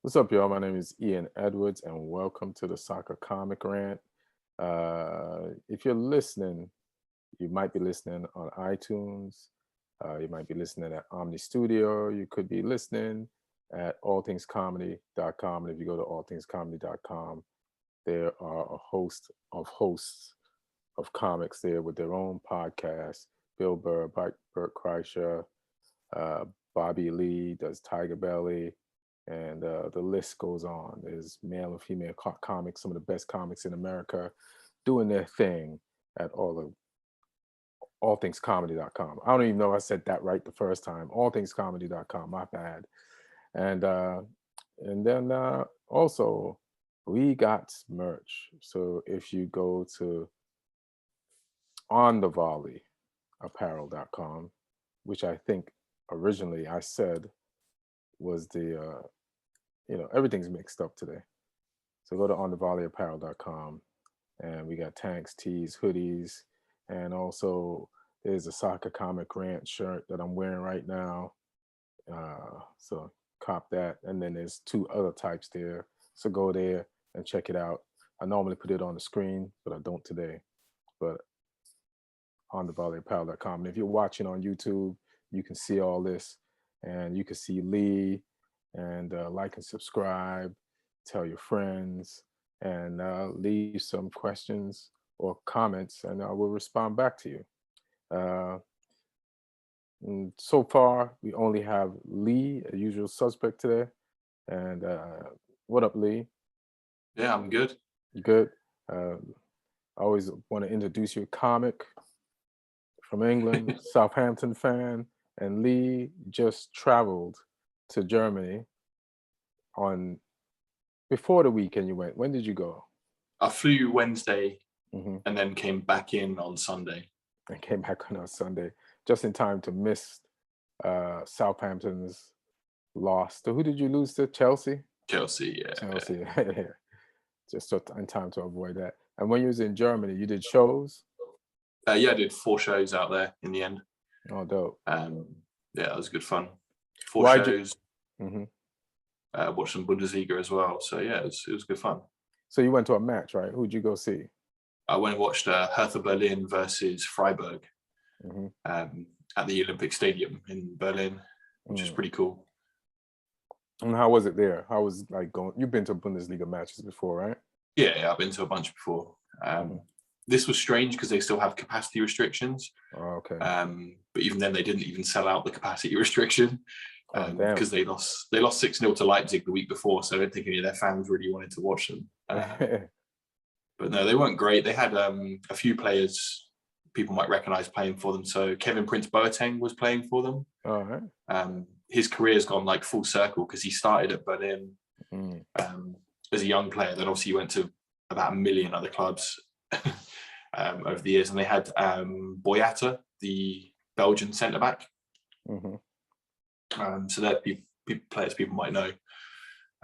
What's up, y'all? My name is Ian Edwards, and welcome to the Soccer Comic Rant. If you're listening, you might be listening on iTunes. You might be listening at Omni Studio. You could be listening at allthingscomedy.com. And if you go to allthingscomedy.com, there are a host of hosts of comics there with their own podcasts. Bill Burr, Bert Kreischer, Bobby Lee does Tiger Belly, and the list goes on. There's male and female comics, some of the best comics in America, doing their thing at allthingscomedy.com. I don't even know if I said that right the first time. Allthingscomedy.com, my bad. And then also we got merch. So if you go to onthevolleyapparel.com, which I think originally I said was the everything's mixed up today. So go to onthevolleyapparel.com, and we got tanks, tees, hoodies, and also there's a Soccer Comic Rant shirt that I'm wearing right now. So cop that. And then there's two other types there. So go there and check it out. I normally put it on the screen, but I don't today. But onthevolleyapparel.com. And if you're watching on YouTube, you can see all this, and you can see Lee, and like and subscribe, tell your friends, and leave some questions or comments, and I will respond back to you. So far, we only have Lee, a usual suspect today. And what up, Lee? Yeah, I'm good. Good. I always want to introduce you a comic from England, Southampton fan, and Lee just traveled to Germany before the weekend you went. When did you go? I flew Wednesday and then came back in on Sunday. And came back on Sunday, just in time to miss Southampton's loss. So who did you lose to? Chelsea? Chelsea, yeah. Chelsea, yeah. Just in time to avoid that. And when you was in Germany, you did shows? Yeah, I did 4 shows out there in the end. Oh, dope. Yeah, it was good fun. 4 shows. Watched some Bundesliga as well. So yeah, it was good fun. So you went to a match, right? Who'd you go see? I went and watched Hertha Berlin versus Freiburg at the Olympic Stadium in Berlin, which is pretty cool. And how was it there? How was going? You've been to Bundesliga matches before, right? Yeah, I've been to a bunch before. This was strange because they still have capacity restrictions. Oh, okay. But even then, they didn't even sell out the capacity restriction because they lost 6-0 to Leipzig the week before. So I don't think any of their fans really wanted to watch them. But no, they weren't great. They had a few players people might recognize playing for them. So Kevin Prince Boateng was playing for them. All right. His career's gone full circle because he started at Berlin as a young player. Then obviously he went to about 1 million other clubs over the years. And they had Boyata, the Belgian centre-back. So they're players people might know.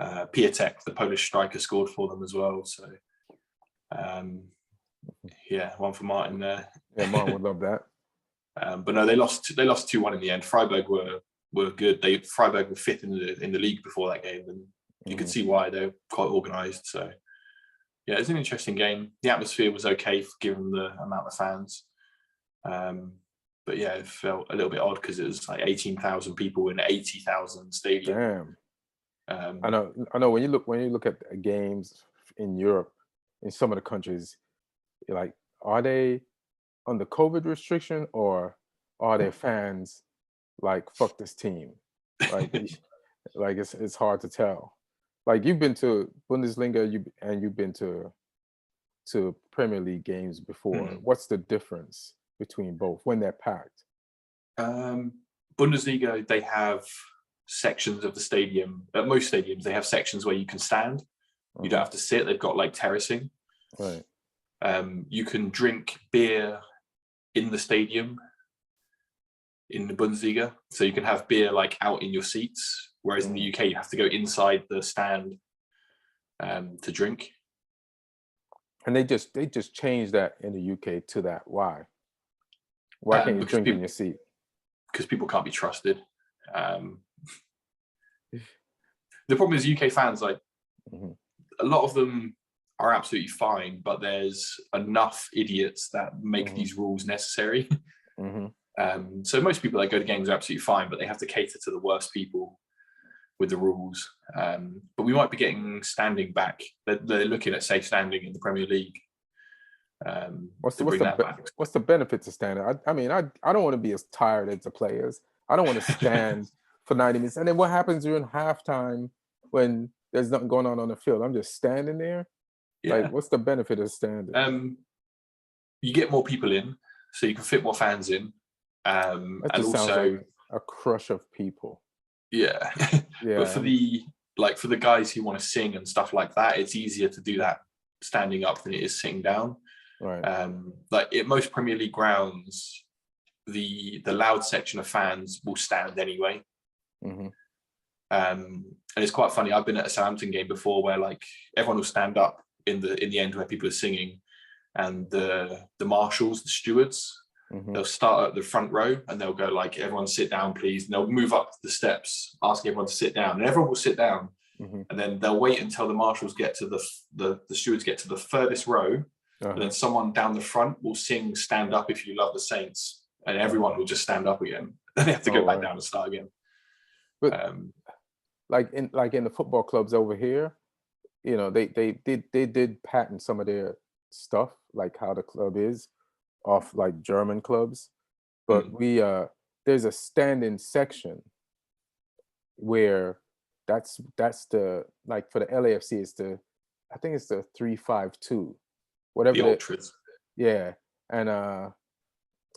Piatek, the Polish striker, scored for them as well. So yeah, one for Martin there. Yeah, Martin would love that. But no, they lost 2-1 in the end. Freiburg were good. Freiburg were 5th in the league before that game, and you could see why. They're quite organised. So yeah, it was an interesting game. The atmosphere was okay given the amount of fans. But yeah, it felt a little bit odd because it was 18,000 people in an 80,000 stadium. Damn. I know. When you look at games in Europe, in some of the countries, you're like, are they under COVID restriction or are their fans fuck this team? It's hard to tell. You've been to Bundesliga, you've been to Premier League games before. What's the difference between both when they're packed? Bundesliga, they have sections of the stadium. At most stadiums, they have sections where you can stand. You don't have to sit. They've got terracing. Right. You can drink beer in the stadium in the Bundesliga. So you can have beer out in your seats. Whereas in the UK, you have to go inside the stand to drink. And they just changed that in the UK to that. Why? Why can't you drink in your seat? Because people can't be trusted. the problem is UK fans, like Mhm. a lot of them are absolutely fine, but there's enough idiots that make Mhm. these rules necessary. Mhm. So most people that go to games are absolutely fine, but they have to cater to the worst people with the rules. But we might be getting standing back. They're looking at safe standing in the Premier League. To bring that back. What's the benefit to standing? I mean, I don't want to be as tired as the players. I don't want to stand for 90 minutes. And then what happens during halftime when there's nothing going on the field? I'm just standing there. Yeah. Like, what's the benefit of standing? You get more people in, so you can fit more fans in. That And just sounds also, like a crush of people. yeah. Yeah. But for the guys who want to sing and stuff like that, it's easier to do that standing up than it is sitting down. Right. Like at most Premier League grounds, the loud section of fans will stand anyway. Mm-hmm. And it's quite funny. I've been at a Southampton game before where like everyone will stand up in the end where people are singing, and the marshals, the stewards, Mm-hmm. they'll start at the front row and they'll go like, everyone sit down, please. And they'll move up the steps, asking everyone to sit down, and everyone will sit down. Mm-hmm. And then they'll wait until the marshals get to the stewards get to the furthest row. Uh-huh. And then someone down the front will sing "Stand Up If You Love the Saints," and everyone will just stand up again. Then they have to go back down and start again. But like in the football clubs over here, you know, they did patent some of their stuff, like how the club is, off like German clubs. But there's a standing section where that's the, like, for the LAFC, it's I think it's the 352. Whatever the ultras. Yeah. And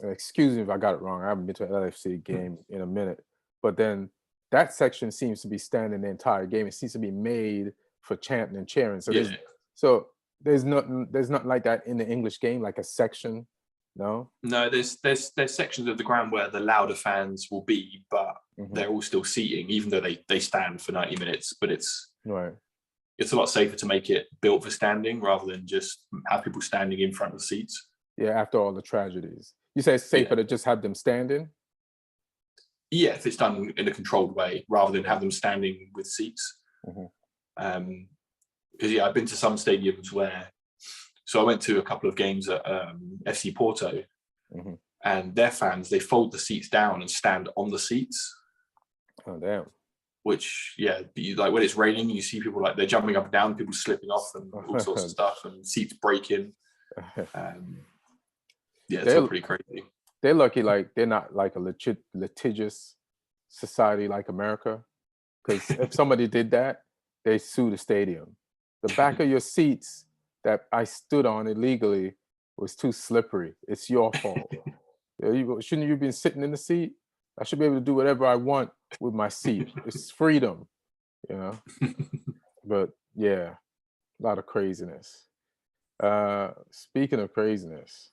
excuse me if I got it wrong. I haven't been to an LFC game in a minute. But then that section seems to be standing the entire game. It seems to be made for chanting and cheering. So there's nothing like that in the English game, like a section. No, there's sections of the ground where the louder fans will be, but they're all still seating, even though they stand for 90 minutes. But it's a lot safer to make it built for standing rather than just have people standing in front of the seats. Yeah, after all the tragedies. You say it's safer to just have them standing? Yeah, if it's done in a controlled way rather than have them standing with seats. Because I've been to some stadiums where, so I went to a couple of games at FC Porto, and their fans, they fold the seats down and stand on the seats. Oh, damn. Which, like when it's raining, you see people like they're jumping up and down, people slipping off and all sorts of stuff, and seats breaking. It's all pretty crazy. They're lucky, like they're not like a litigious society like America, because if somebody did that, they sue the stadium. The back of your seats that I stood on illegally was too slippery. It's your fault. Shouldn't you be sitting in the seat? I should be able to do whatever I want with my seat. It's freedom, you know. But yeah, a lot of craziness. Speaking of craziness,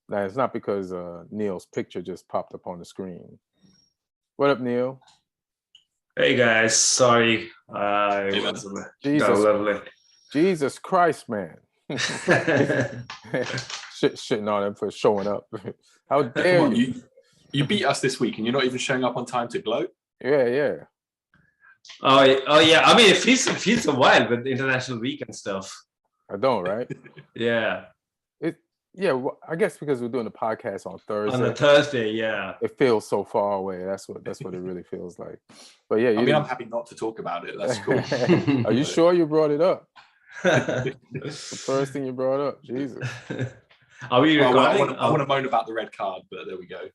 now it's not because Neil's picture just popped up on the screen. What up, Neil? Hey guys, sorry. Jesus Christ, man. Shitting on him for showing up. How dare you? You beat us this week and you're not even showing up on time to gloat? Yeah. Oh yeah. I mean, it feels a while with international week and stuff. I don't, right? Yeah. Well, I guess because we're doing the podcast on Thursday. On a Thursday, yeah. It feels so far away. That's what it really feels like. But yeah, I'm happy not to talk about it. That's cool. Are you sure you brought it up? The first thing you brought up, Jesus. Are we recording? I want to moan about the red card, but there we go.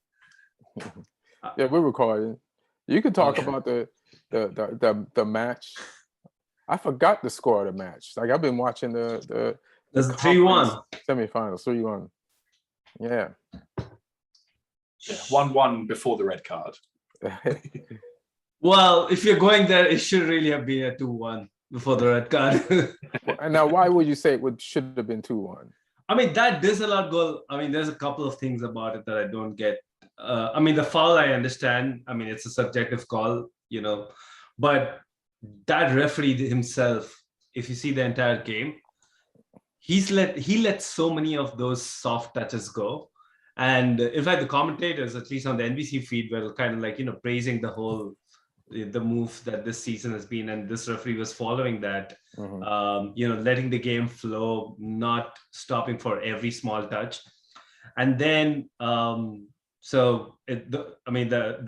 Yeah, we're recording. You can talk about the match. I forgot the score of the match. Like I've been watching the There's 3-1 semifinals, 3-1. Yeah. 1-1 before the red card. Well, if you're going there, it should really have been a 2-1 before the red card. And now, why would you say it should have been 2-1? I mean, that disallowed goal. I mean, there's a couple of things about it that I don't get. I mean, the foul, I understand. I mean, it's a subjective call, you know, but that referee himself, if you see the entire game, he let so many of those soft touches go. And in fact, the commentators, at least on the NBC feed, were kind of like, you know, praising the whole the move that this season has been, and this referee was following that. Mhm. Letting the game flow, not stopping for every small touch, and then the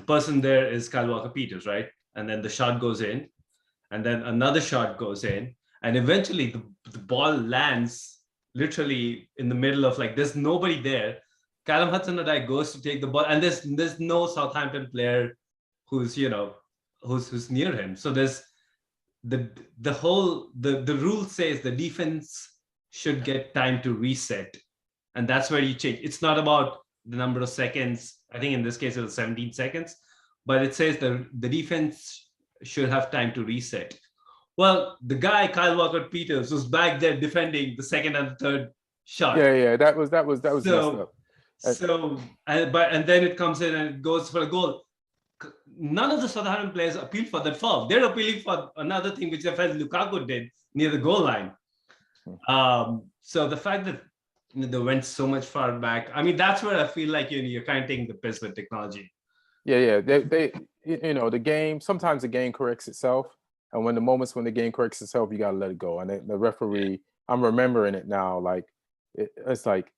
person there is Kyle Walker-Peters, right? And then the shot goes in, and then another shot goes in, and eventually the ball lands literally in the middle of, like, there's nobody there. Callum Hudson-Odoi goes to take the ball, and there's no Southampton player who's who's near him. So there's the rule says the defense should get time to reset, and that's where you change. It's not about the number of seconds. I think in this case it was 17 seconds, but it says the defense should have time to reset. Well, the guy Kyle Walker-Peters was back there defending the second and the third shot. Yeah, that was messed up. And then it comes in and it goes for a goal. None of the Southampton players appealed for that foul. They're appealing for another thing which I felt Lukaku did near the goal line. So the fact that they went so much far back, I mean, that's where I feel like you're kind of taking the piss with technology. Yeah. They the game, sometimes the game corrects itself. And when the game corrects itself, you got to let it go. And the referee, I'm remembering it now, like, it's like,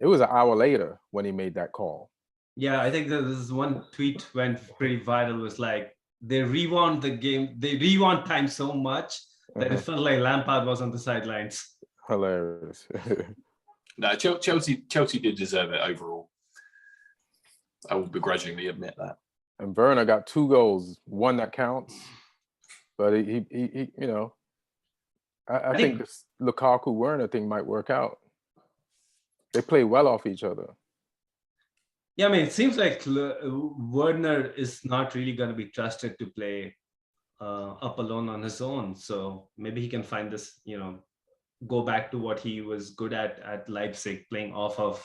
it was an hour later when he made that call. Yeah, I think this is one tweet went pretty viral, was like, they rewound the game, they rewound time so much that it felt like Lampard was on the sidelines. Hilarious. No, Chelsea did deserve it overall. I will begrudgingly admit that. And Werner got 2 goals, one that counts. But he I think this Lukaku-Werner thing might work out. They play well off each other. Yeah, I mean, it seems like Werner is not really going to be trusted to play up alone on his own. So maybe he can find this, go back to what he was good at Leipzig, playing off of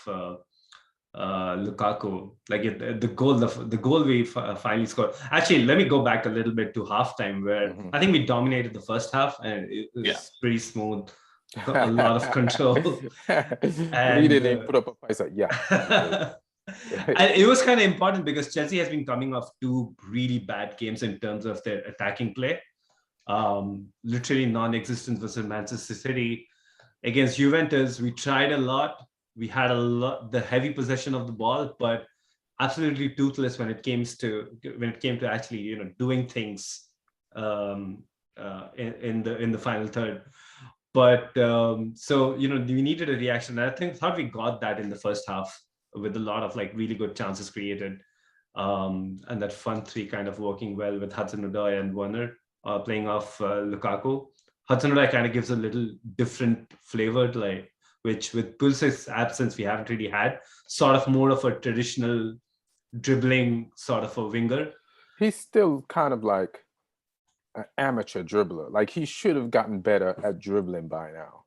Lukaku. Like the goal we finally scored. Actually, let me go back a little bit to halftime, where I think we dominated the first half, and it was pretty smooth. A lot of control. And he didn't put up a fight. Like, And it was kind of important because Chelsea has been coming off 2 really bad games in terms of their attacking play. Literally non-existent versus Manchester City. Against Juventus, we tried a lot. We had the heavy possession of the ball, but absolutely toothless when it came to actually doing things in the final third. But we needed a reaction. I thought we got that in the first half, with a lot of like really good chances created, and that front three kind of working well with Hudson-Odoi and Werner playing off Lukaku. Hudson-Odoi kind of gives a little different flavor to which with Pulisic's absence we haven't really had. Sort of more of a traditional dribbling sort of a winger. He's still kind of like an amateur dribbler. Like, he should have gotten better at dribbling by now.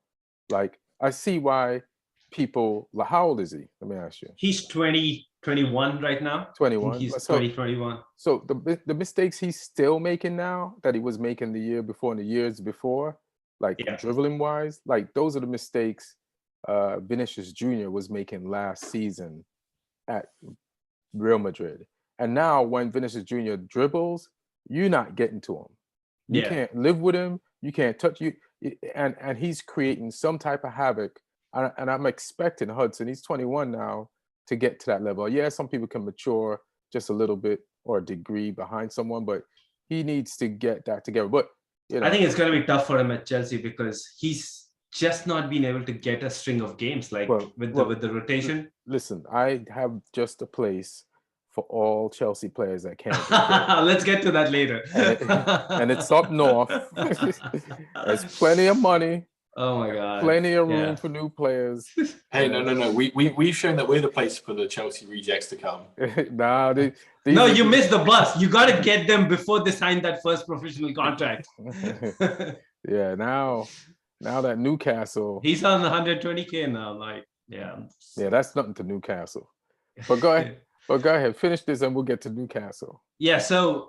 Like, I see why people, how old is he? Let me ask you. He's 21 right now. 21. He's 21. So the mistakes he's still making now that he was making the year before and the years before, dribbling wise, like, those are the mistakes Vinicius Jr. was making last season at Real Madrid. And now when Vinicius Jr. dribbles, you're not getting to him. You can't live with him. You can't touch you. And he's creating some type of havoc. And I'm expecting Hudson, he's 21 now, to get to that level. Yeah, some people can mature just a little bit or a degree behind someone, but he needs to get that together. But I think it's going to be tough for him at Chelsea because he's just not been able to get a string of games with the rotation. Listen, I have just a place for all Chelsea players that can't. Let's get to that later. And it's up north. There's plenty of money. Oh my God! Plenty of room for new players. Hey, no. We've shown that we're the place for the Chelsea rejects to come. No, you missed the bus. You got to get them before they sign that first professional contract. Yeah, now that Newcastle, he's on 120K now. Yeah, that's nothing to Newcastle. But go ahead. But go ahead. Finish this, and we'll get to Newcastle. Yeah. So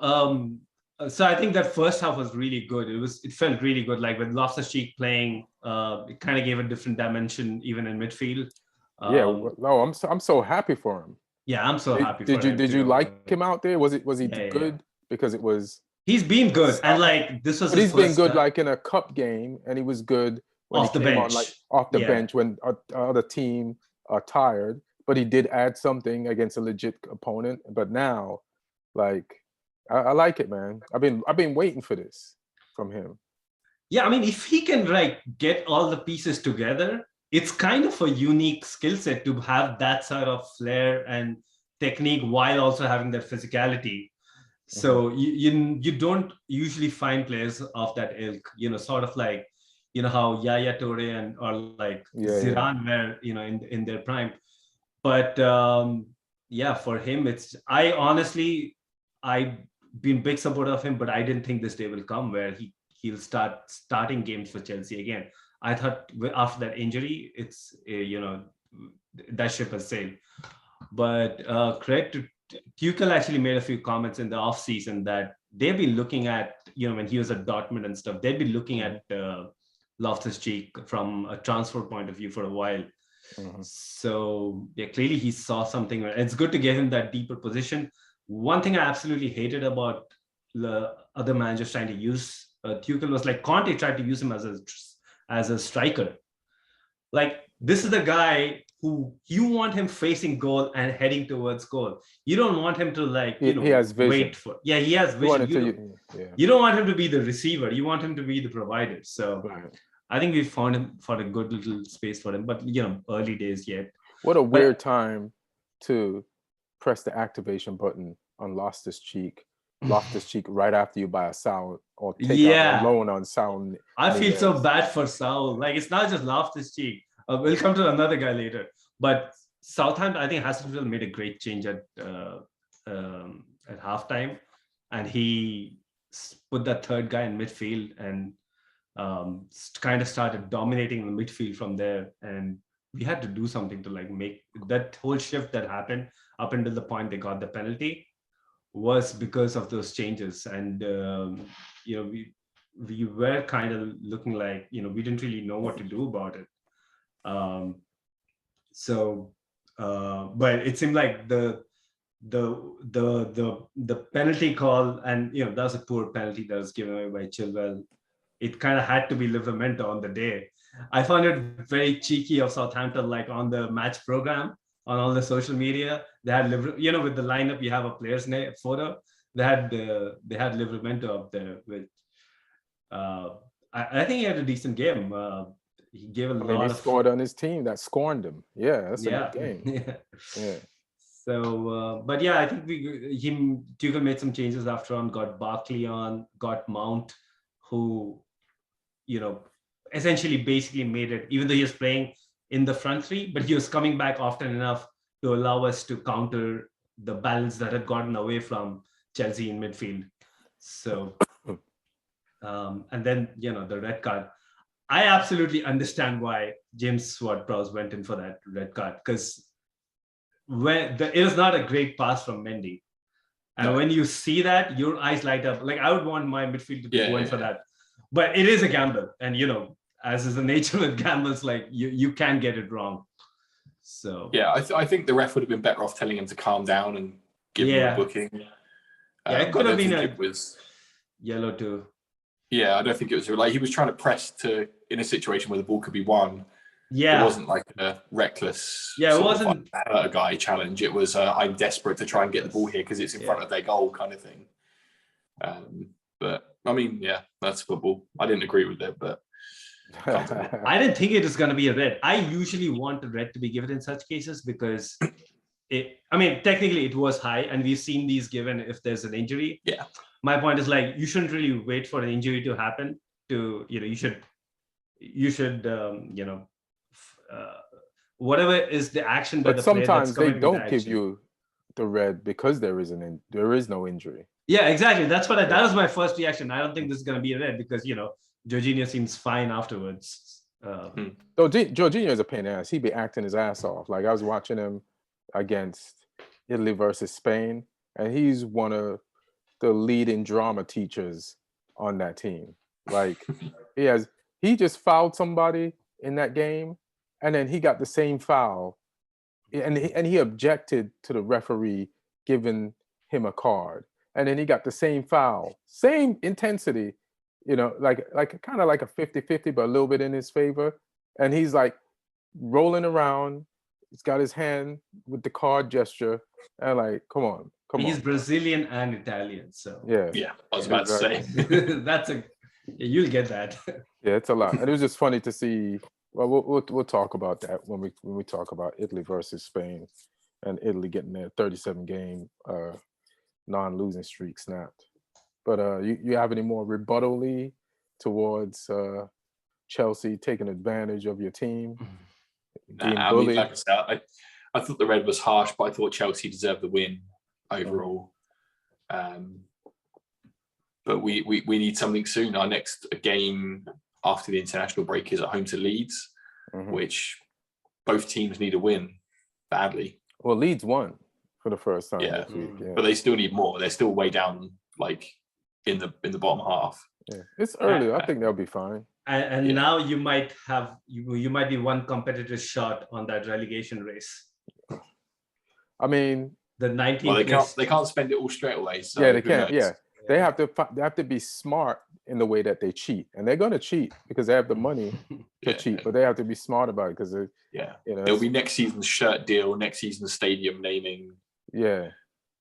I think that first half was really good. It felt really good. Like with Loftus-Cheek playing, it kind of gave a different dimension even in midfield. I'm so happy for him. Yeah, I'm so happy for him. Did you like him out there? Was he good? Because it was He's been good, and like this was But his he's been first good start like in a cup game, and he was good when off he the came on like bench. off the Yeah. bench when other team are tired. But he did add something against a legit opponent. But now, like, I like it, man. I've been waiting for this from him. Yeah, I mean, if he can like get all the pieces together, it's kind of a unique skill set to have that sort of flair and technique while also having that physicality. So you don't usually find players of that ilk, sort of like, how Yaya Toure and or like Zidane were, in their prime. But yeah, for him, I've been big supporter of him, but I didn't think this day will come where he'll start starting games for Chelsea again. I thought after that injury, it's that ship has sailed. But credit to Tuchel actually made a few comments in the off season that they've been looking at, when he was at Dortmund and stuff, they've been looking at Loftus-Cheek from a transfer point of view for a while. So yeah, clearly he saw something. It's good to give him that deeper position. One thing I absolutely hated about the other managers trying to use Tuchel was like Conte tried to use him as a striker. Like, this is the guy who you want him facing goal and heading towards goal. You don't want him to like, he has vision. Wait for. Yeah, he has vision. You don't want him to be the receiver. You want him to be the provider. So I think we found a good little space for him, but early days yet. What a weird time to press the activation button on Loftus-Cheek right after you buy a Saul or take out a loan on Saul. I feel so bad for Saul. Like, it's not just Loftus-Cheek. We'll come to another guy later. But Southampton, I think Hasselfield made a great change at halftime, and he put that third guy in midfield and kind of started dominating the midfield from there. And we had to do something to like make that whole shift that happened up until the point they got the penalty was because of those changes. And we were kind of looking like we didn't really know what to do about it. But it seemed like the penalty call, and that was a poor penalty that was given away by Chilwell. It kind of had to be Livramento on the day. I found it very cheeky of Southampton, like on the match program, on all the social media, they had with the lineup, you have a player's name photo. They had Livramento up there, which I think he had a decent game. He gave a lot he scored on his team that scorned him. Yeah, that's a good game. Yeah. So, but yeah, I think Tuchel made some changes after on, got Barkley on, got Mount, who, essentially basically made it, even though he was playing in the front three, but he was coming back often enough to allow us to counter the balance that had gotten away from Chelsea in midfield. So, and then, the red card. I absolutely understand why James Ward-Prowse went in for that red card, because it was not a great pass from Mendy. And when you see that, your eyes light up. Like, I would want my midfielder to go in for that. But it is a gamble. And, as is the nature with gambles, like you can get it wrong. So yeah, I think the ref would have been better off telling him to calm down and give him a booking. It could have been it was yellow too. Yeah, I don't think it was like he was trying to press in a situation where the ball could be won. Yeah, it wasn't like a reckless. Yeah, it wasn't a guy challenge. It was I'm desperate to try and get the ball here because it's in front of their goal kind of thing. But I mean, yeah, that's football. I didn't agree with it, but I didn't think it was going to be a red. I usually want a red to be given in such cases because technically it was high, and we've seen these given if there's an injury. Yeah. My point is like you shouldn't really wait for an injury to happen. You should whatever is the action. But sometimes they don't give you the red because there is no injury. Yeah, exactly. That was my first reaction. I don't think this is going to be a red because Jorginho seems fine afterwards. Though Jorginho is a pain in the ass. He'd be acting his ass off. Like I was watching him against Italy versus Spain, and he's one of the leading drama teachers on that team. Like he just fouled somebody in that game, and then he got the same foul, and he objected to the referee giving him a card. and then he got the same foul, same intensity, like kind of like a 50-50, but a little bit in his favor. And he's like rolling around. He's got his hand with the card gesture, and like, come on. He's Brazilian and Italian, so yeah. I was about to say that's you'll get that. Yeah, it's a lot, and it was just funny to see. Well, we'll talk about that when we talk about Italy versus Spain, and Italy getting their 37-game non-losing streak snapped. But you have any more rebuttal towards Chelsea taking advantage of your team? Being bullied? Like I said, I thought the red was harsh, but I thought Chelsea deserved the win overall. But we need something soon. Our next game after the international break is at home to Leeds, which both teams need a win badly. Well, Leeds won for the first time this week. Yeah. But they still need more. They're still way down, like in the bottom half. Yeah, it's early. I think they'll be fine. And now you might have you might be one competitor short on that relegation race. I mean, the 19th. They can't spend it all straight away. So yeah, they can't. Yeah, they have to be smart in the way that they cheat, and they're going to cheat because they have the money to cheat, but they have to be smart about it because it'll be next season's shirt deal, next season's stadium naming,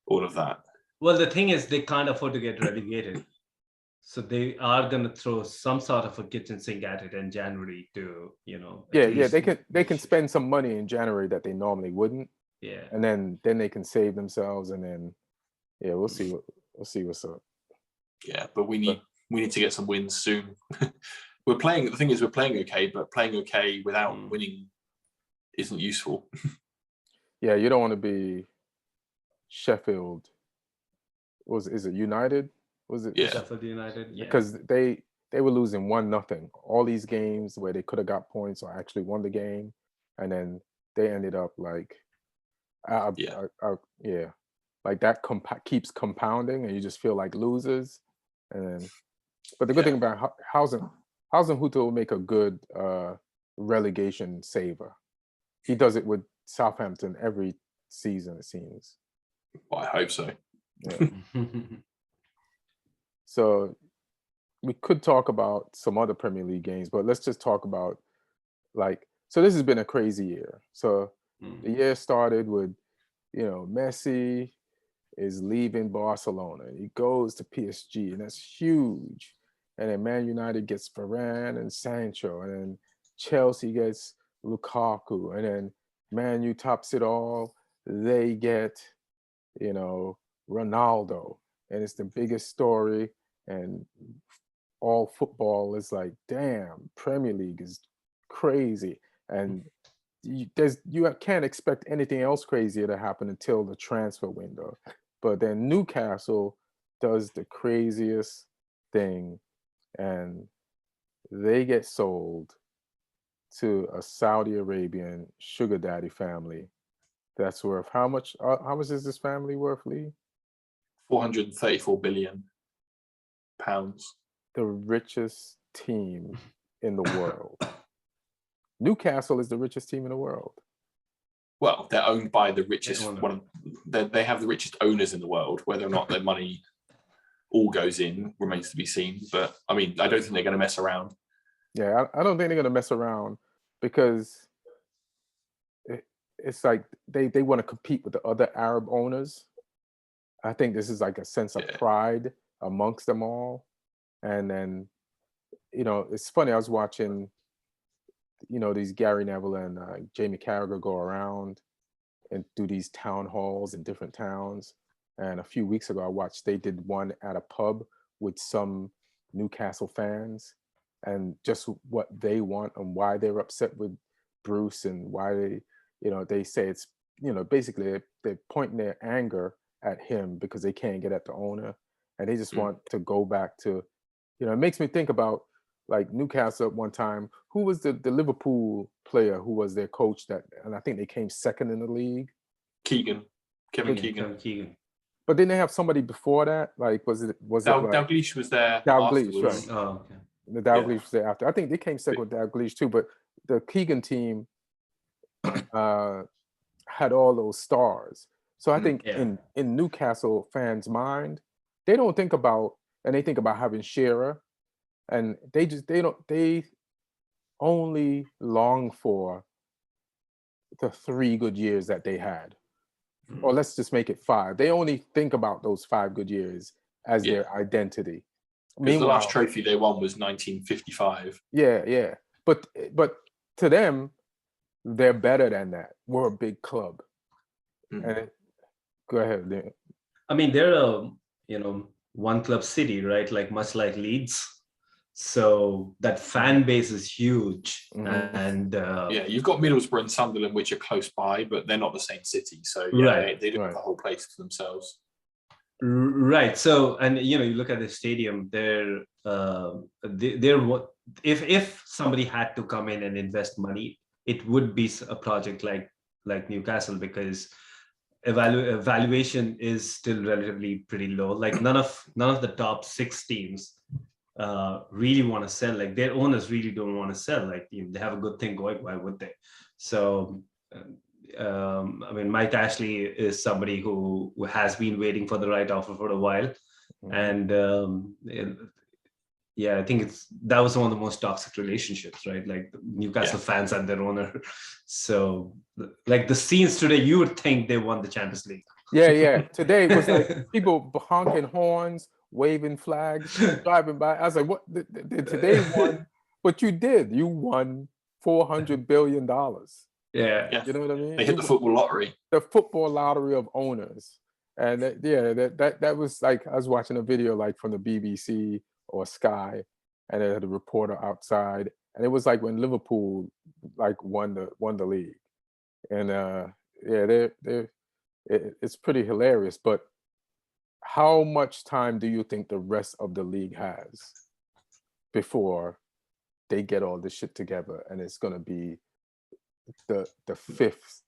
all of that. Well, the thing is, they can't afford to get relegated. So they are going to throw some sort of a kitchen sink at it in January to, they can spend some money in January that they normally wouldn't. Yeah. And then they can save themselves, and then we'll see what's up. Yeah, but we need to get some wins soon. The thing is we're playing okay, but playing okay without winning isn't useful. Yeah, you don't want to be Sheffield. Is it United? Was it Sheffield United? Yeah. Because they were losing 1-0. All these games where they could have got points or actually won the game, and then they ended up like, like that keeps compounding, and you just feel like losers. And then, but the good thing about Hudson Huto will make a good relegation saver. He does it with Southampton every season, it seems. Well, I hope so. Yeah. So we could talk about some other Premier League games, but let's just talk about so this has been a crazy year. So the year started with, Messi is leaving Barcelona. He goes to PSG, and that's huge. And then Man United gets Varane and Sancho, and then Chelsea gets Lukaku, and then Man U tops it all. They get, Ronaldo, and it's the biggest story. And all football is like, damn, Premier League is crazy. And you can't expect anything else crazier to happen until the transfer window. But then Newcastle does the craziest thing, and they get sold to a Saudi Arabian sugar daddy family that's worth how much is this family worth, Lee? 434 billion pounds. The richest team in the world. Newcastle is the richest team in the world. Well, they're owned by the richest they have the richest owners in the world. Whether or not their money all goes in remains to be seen. But I mean, I don't think they're going to mess around. Yeah, I don't think they're going to mess around because it's like they want to compete with the other Arab owners. I think this is like a sense of pride amongst them all. And then, it's funny, I was watching, these Gary Neville and Jamie Carragher go around and do these town halls in different towns. And a few weeks ago, they did one at a pub with some Newcastle fans, and just what they want and why they're upset with Bruce, and why they say it's, basically they're pointing their anger at him because they can't get at the owner, and they just want to go back to, it makes me think about like Newcastle at one time. Who was the Liverpool player who was their coach and I think they came second in the league? Kevin Keegan. But didn't they have somebody before that? Like, was it Dalglish was there. Dalglish, right? Oh, okay. The Dalglish was there after. I think they came second with Dalglish too. But the Keegan team had all those stars. So I think in Newcastle fans' mind, they don't think about, and they think about having Shearer, and they only long for the 3 good years that they had. Or let's just make it 5. They only think about those 5 good years as their identity. Because the last trophy they won was 1955. Yeah. But to them, they're better than that. We're a big club. And go ahead. I mean, they're a one club city, right? Like much like Leeds. So that fan base is huge. And you've got Middlesbrough and Sunderland, which are close by, but they're not the same city. So they don't have the whole place to themselves. Right. So, and you look at the stadium, they're what if somebody had to come in and invest money, it would be a project like Newcastle, because evaluation is still relatively pretty low. Like none of the top 6 teams really want to sell. Like their owners really don't want to sell. Like they have a good thing going, why would they? So I mean, Mike Ashley is somebody who has been waiting for the right offer for a while, and I think that was one of the most toxic relationships, right? Like Newcastle fans and their owner. So, like the scenes today, you would think they won the Champions League. Yeah. Today it was like people honking horns, waving flags, driving by. I was like, "What? Today won?" But you did. You won $400 billion. Yeah. You know what I mean? They hit the football lottery. The football lottery of owners. And that was like, I was watching a video like from the BBC or Sky, and they had a reporter outside, and it was like when Liverpool like won the league. And it's pretty hilarious. But how much time do you think the rest of the league has before they get all this shit together and it's gonna be the 5th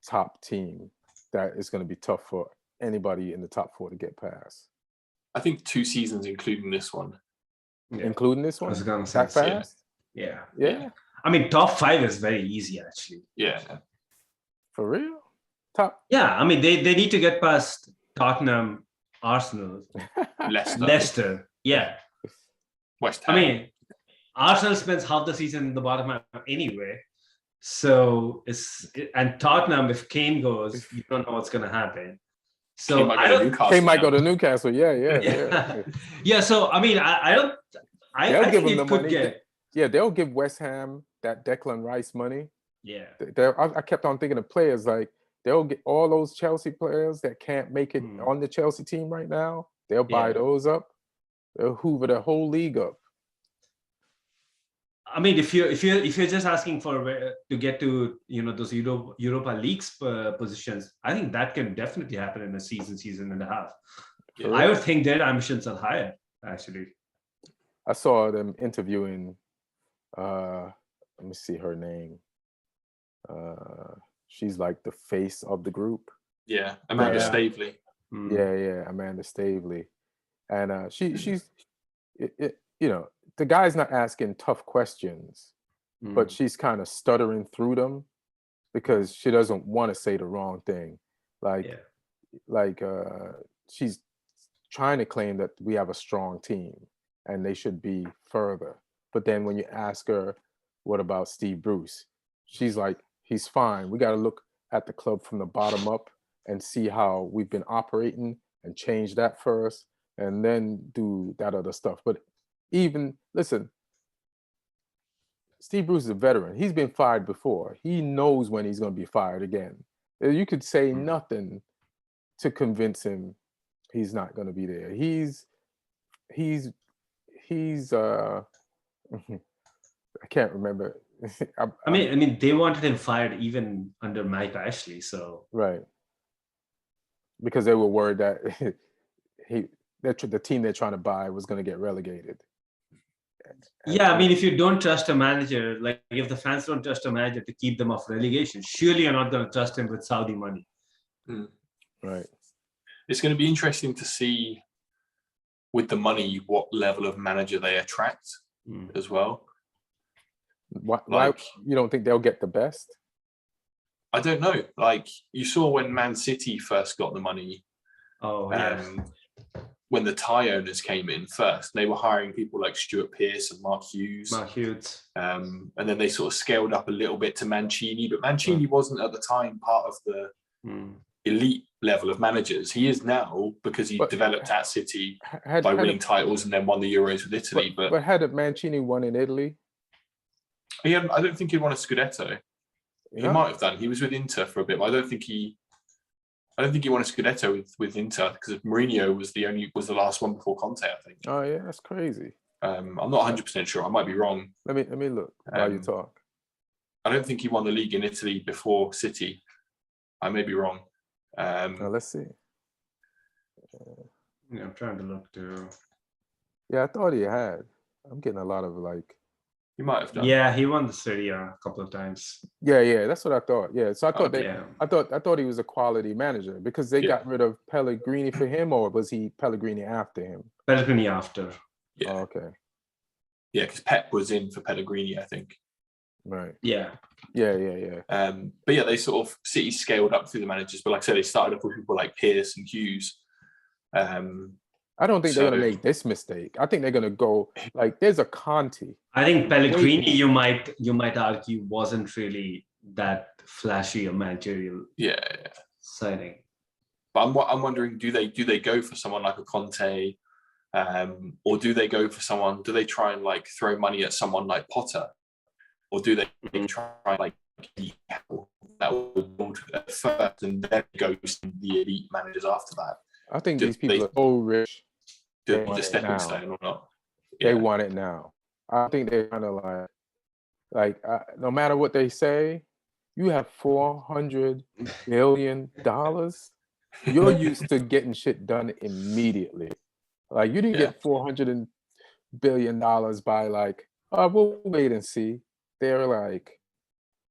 top team that is going to be tough for anybody in the top 4 to get past? I think 2 seasons, including this one. Including this one? I was going to say that fast? Yeah. I mean, top 5 is very easy, actually. Yeah. For real? Top? Yeah, I mean, they need to get past Tottenham, Arsenal, Leicester. Yeah. West Ham. I mean, Arsenal spends half the season in the bottom half anyway. So and Tottenham, if Kane goes, you don't know what's going to happen. So Kane might go to Newcastle. Yeah. Yeah. So I mean, I think it could get. Yeah, they'll give West Ham that Declan Rice money. Yeah. I kept on thinking of players like they'll get all those Chelsea players that can't make it on the Chelsea team right now. They'll buy those up. They'll hoover the whole league up. I mean, if you're just asking for to get to those Europa Leagues positions, I think that can definitely happen in a season and a half. Yeah. I would think their ambitions are higher, actually. I saw them interviewing. Let me see her name. She's like the face of the group. Yeah, Amanda Staveley. Yeah, Amanda Staveley, and she's the guy's not asking tough questions, but she's kind of stuttering through them because she doesn't want to say the wrong thing. She's trying to claim that we have a strong team and they should be further. But then when you ask her, what about Steve Bruce? She's like, he's fine. We got to look at the club from the bottom up and see how we've been operating and change that first and then do that other stuff. But listen, Steve Bruce is a veteran. He's been fired before. He knows when he's going to be fired again. You could say nothing to convince him he's not going to be there. I can't remember. I mean, they wanted him fired even under Mike Ashley. So right, because they were worried that the team they're trying to buy was going to get relegated. Yeah, I mean, if you don't trust a manager, like if the fans don't trust a manager to keep them off relegation, surely you're not going to trust him with Saudi money. Right. It's going to be interesting to see with the money what level of manager they attract as well. Why you don't think they'll get the best? I don't know. Like you saw when Man City first got the money. Oh, yeah. when the Thai owners came in first. They were hiring people like Stuart Pearce and Mark Hughes. And then they sort of scaled up a little bit to Mancini, but Mancini wasn't at the time part of the elite level of managers. He is now, because he developed at City by winning titles and then won the Euros with Italy. But had Mancini won in Italy? I don't think he won a Scudetto. He might have done. He was with Inter for a bit, but I don't think he won a Scudetto with Inter, because Mourinho was the last one before Conte, I think. Oh yeah, that's crazy. I'm not 100% sure. I might be wrong. Let me look while you talk. I don't think he won the league in Italy before City. I may be wrong. Let's see. Yeah, I'm trying to look too. Yeah, I thought he had. I'm getting a lot of like. He might have done. Yeah, he won the Serie A a couple of times. Yeah, that's what I thought. Yeah, so I thought I thought he was a quality manager, because they got rid of Pellegrini for him, or was he Pellegrini after him? Pellegrini after. Yeah. Oh, okay. Yeah, because Pep was in for Pellegrini, I think. Right. Yeah. But yeah, they sort of City scaled up through the managers, but like I said, they started off with people like Pearce and Hughes. I don't think they're going to make this mistake. I think they're going to go like there's a Conte. I think Pellegrini, you might argue, wasn't really that flashy a managerial signing. But I'm wondering, do they go for someone like a Conte, or do they go for someone? Do they try and like throw money at someone like Potter, or do they try like that would build at first and then go to the elite managers after that? I think these people are so rich. Do the stepping stone or not? They want it now. I think they're kind of like no matter what they say, you have $400 billion. You're used to getting shit done immediately. Like you didn't get $400 billion by like, oh, we'll wait and see. They're like,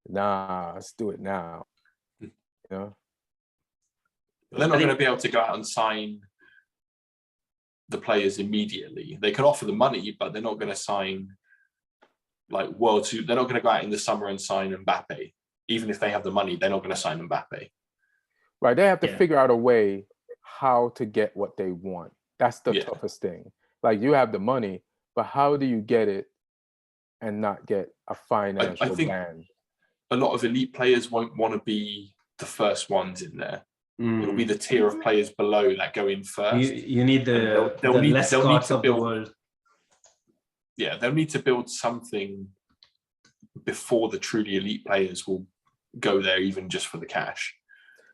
nah, let's do it now. You know? They're not going to be able to go out and sign the players immediately. They can offer the money, but they're not going to sign like they're not going to go out in the summer and sign Mbappe. Even if they have the money, they're not going to sign Mbappe. Right. They have to figure out a way how to get what they want. That's the toughest thing. Like you have the money, but how do you get it and not get a financial ban? A lot of elite players won't want to be the first ones in there. It'll be the tier of players below that go in first. You need the Lescots of the world. Yeah, they'll need to build something before the truly elite players will go there, even just for the cash.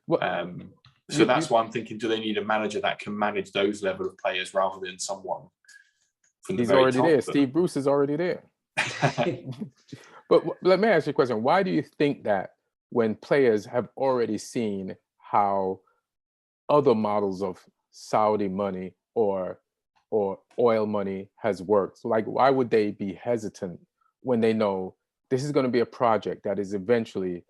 So that's why I'm thinking: do they need a manager that can manage those level of players rather than someone from the He's very already top? there. Steve Bruce is already there. But let me ask you a question: why do you think that when players have already seen how other models of Saudi money or oil money has worked, so like why would they be hesitant when they know this is going to be a project that is eventually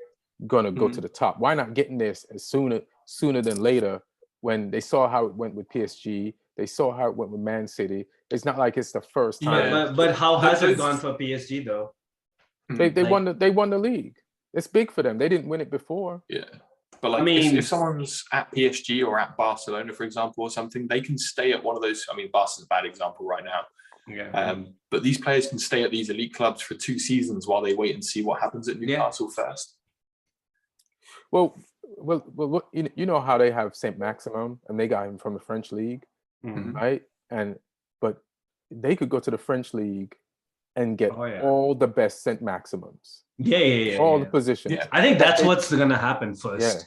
going to go to the top? Why not getting this as sooner than later? When they saw how it went with PSG, they saw how it went with Man City. It's not like it's the first time. But how has it gone for PSG though? They won the league. It's big for them. They didn't win it before. Yeah. But like, if someone's at PSG or at Barcelona, for example, or something, they can stay at one of those. I mean, Barcelona's a bad example right now. Yeah. But these players can stay at these elite clubs for 2 seasons while they wait and see what happens at Newcastle first. Well, you know how they have Saint Maximin, and they got him from the French league, right? But they could go to the French league and get all the best Saint Maximums. All the positions. I think that's what's going to happen first. Yeah.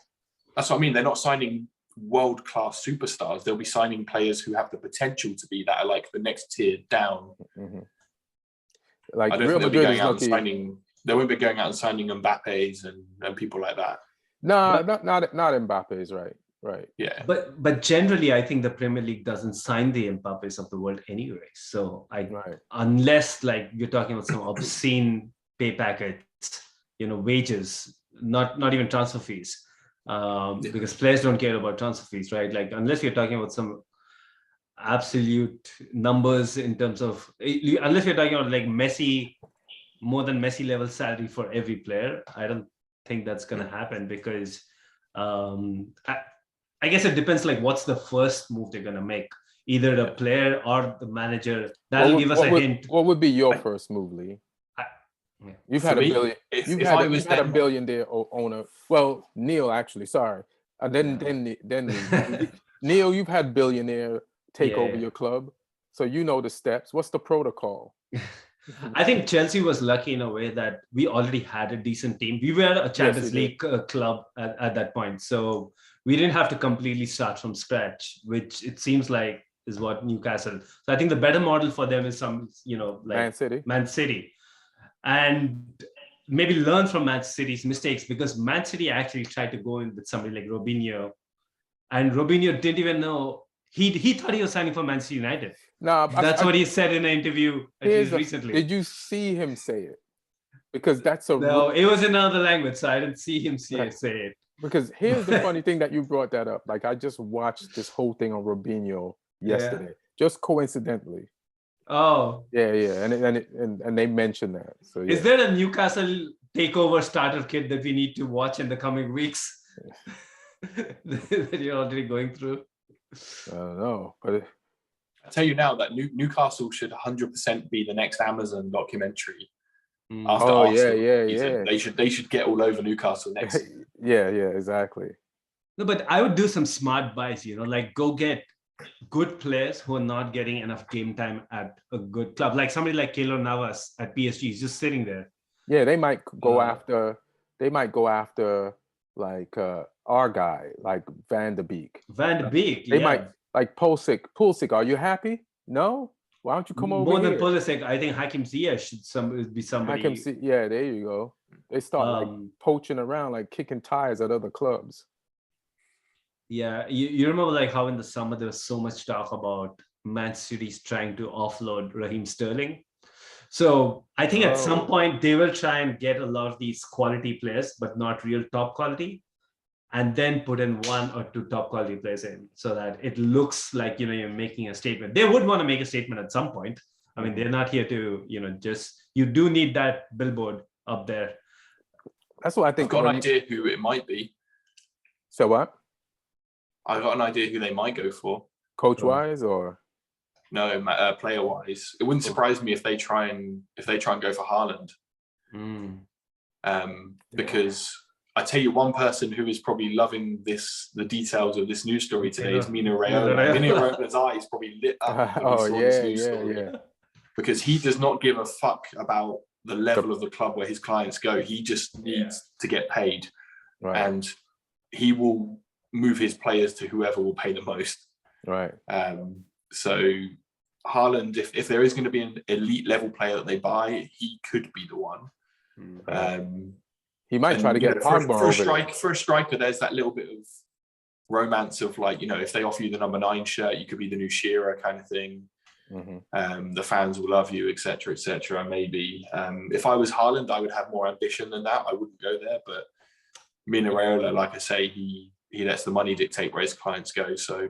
That's what I mean. They're not signing world-class superstars. They'll be signing players who have the potential to be that are like the next tier down. Like I don't think they'll be going out and signing. They won't be going out and signing Mbappes and people like that. No, not Mbappes, right. Yeah. But generally, I think the Premier League doesn't sign the Mbappes of the world anyway. So unless like you're talking about some obscene pay packets, wages, not even transfer fees, because players don't care about transfer fees, right? Like unless you're talking about some absolute numbers in terms of, unless you're talking about like Messi, more than Messi level salary for every player, I don't think that's going to happen because I guess it depends like what's the first move they're going to make. either the player or the manager. That'll give us a hint. What would be your first move, Lee? You've had me, a billion. You've had a billionaire owner. Well, Neil, actually, sorry. Then Neil, you've had billionaire take over your club, so you know the steps. What's the protocol? I think Chelsea was lucky in a way that we already had a decent team. We were a Champions League club at that point, so we didn't have to completely start from scratch, which it seems like is what Newcastle. So I think the better model for them is some, like Man City. And maybe learn from Man City's mistakes, because Man City actually tried to go in with somebody like Robinho, and Robinho didn't even know. He thought he was signing for Manchester United. No, that's what he said in an interview recently. Did you see him say it? Because that's no, it was in another language, so I didn't see him say it. Because here's the funny thing that you brought that up. Like, I just watched this whole thing on Robinho yesterday, just coincidentally. Oh, yeah, and they mentioned that. So is there a Newcastle takeover starter kit that we need to watch in the coming weeks that you're already going through? I don't know, but I tell you now that Newcastle should 100% be the next Amazon documentary. After Arsenal, they should get all over Newcastle next. yeah, exactly. No, but I would do some smart buys. Like go get good players who are not getting enough game time at a good club, like somebody like Keylor Navas at PSG is just sitting there. Yeah, they might go after. They might go after like our guy, like Van de Beek. They might like Pulisic. Are you happy? No. Why don't you come over more here? Than Pulisic? I think Hakim Ziyech should be somebody. Yeah, there you go. They start like poaching around, like kicking tires at other clubs. Yeah, you remember like how in the summer there was so much talk about Man City's trying to offload Raheem Sterling. So I think at some point they will try and get a lot of these quality players, but not real top quality, and then put in one or two top quality players in, so that it looks like you're making a statement. They would want to make a statement at some point. I mean, they're not here to you do need that billboard up there. That's what I think. I've got an idea who it might be. So what? I got an idea who they might go for. Coach-wise, or no, player-wise. It wouldn't surprise me if they try and go for Haaland. Because I tell you, one person who is probably loving the details of this news story today is Mino Raiola. Mino Raiola's eyes probably lit up when he saw this news story. Because he does not give a fuck about the level of the club where his clients go. He just needs to get paid, and he will move his players to whoever will pay the most. Right. So Haaland, if there is going to be an elite level player that they buy, he could be the one. He might try to get Pogba for a striker. There's that little bit of romance of like, if they offer you the number 9 shirt, you could be the new Shearer kind of thing. The fans will love you, etc., etc. Maybe if I was Haaland, I would have more ambition than that. I wouldn't go there, but Mino Raiola, like I say, he lets the money dictate where his clients go. So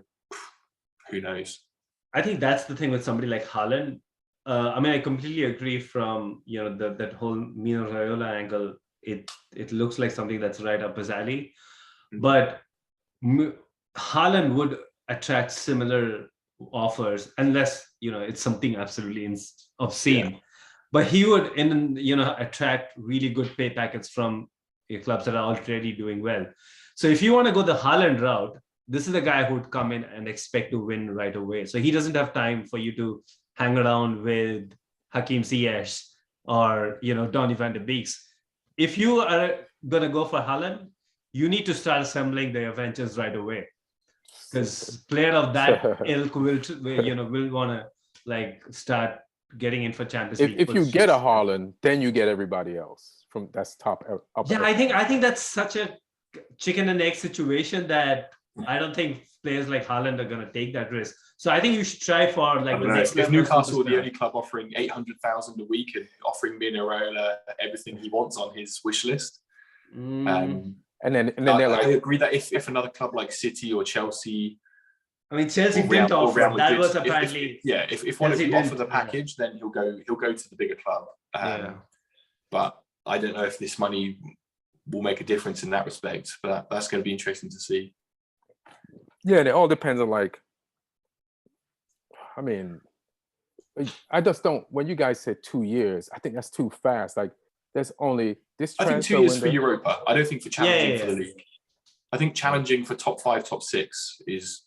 who knows? I think that's the thing with somebody like Haaland. I mean, I completely agree from that whole Mino Raiola angle. It looks like something that's right up his alley, but Haaland would attract similar offers unless it's something absolutely obscene. But he would attract really good pay packets from clubs that are already doing well. So if you want to go the Haaland route, this is a guy who would come in and expect to win right away. So he doesn't have time for you to hang around with Hakim Ziyech or Donny van de Beek. If you are gonna go for Haaland, you need to start assembling the Avengers right away, because player of that ilk will want to like start getting in for Champions League. If you get a Haaland, then you get everybody else from that's top up. Yeah, I think that's such a chicken and egg situation that I don't think players like Haaland are going to take that risk. So I think you should try for like the next level. If Newcastle were the only club offering 800,000 a week and offering Mino Raiola everything he wants on his wish list, and then they're like, I agree that if another club like City or Chelsea, I mean Chelsea didn't offer. That was apparently if one of you offer the package, then he'll go to the bigger club. But I don't know if this money will make a difference in that respect. But that's going to be interesting to see. Yeah, and it all depends on like I mean, I just don't. When you guys said 2 years, I think that's too fast. Like, there's only this I think 2 transfer years for window. Europa. I don't think for challenging Yeah. for the league. I think challenging for top 5, top 6 is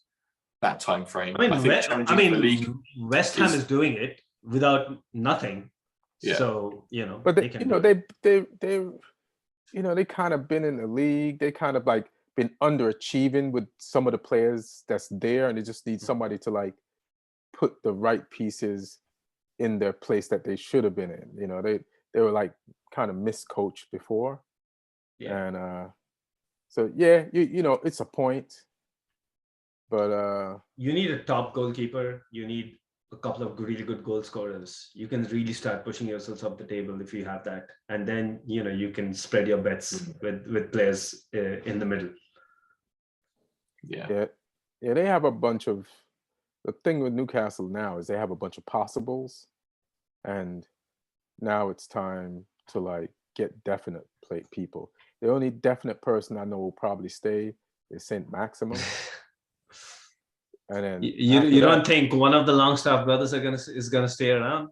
that time frame. I mean, think challenging for the league. West Ham is doing it without nothing. Yeah. So But they kind of been in the league. They kind of like been underachieving with some of the players that's there, and they just need somebody to like put the right pieces in their place that they should have been in. They were like kind of miscoached before. Yeah. And so yeah, it's a point. But you need a top goalkeeper. You need a couple of really good goal scorers. You can really start pushing yourselves up the table if you have that, and then you can spread your bets with players in the middle. Yeah. They have a bunch of. The thing with Newcastle now is they have a bunch of possibles, and now it's time to like get definite people. The only definite person I know will probably stay is Saint Maximin. And then you don't think one of the Longstaff brothers is gonna stay around?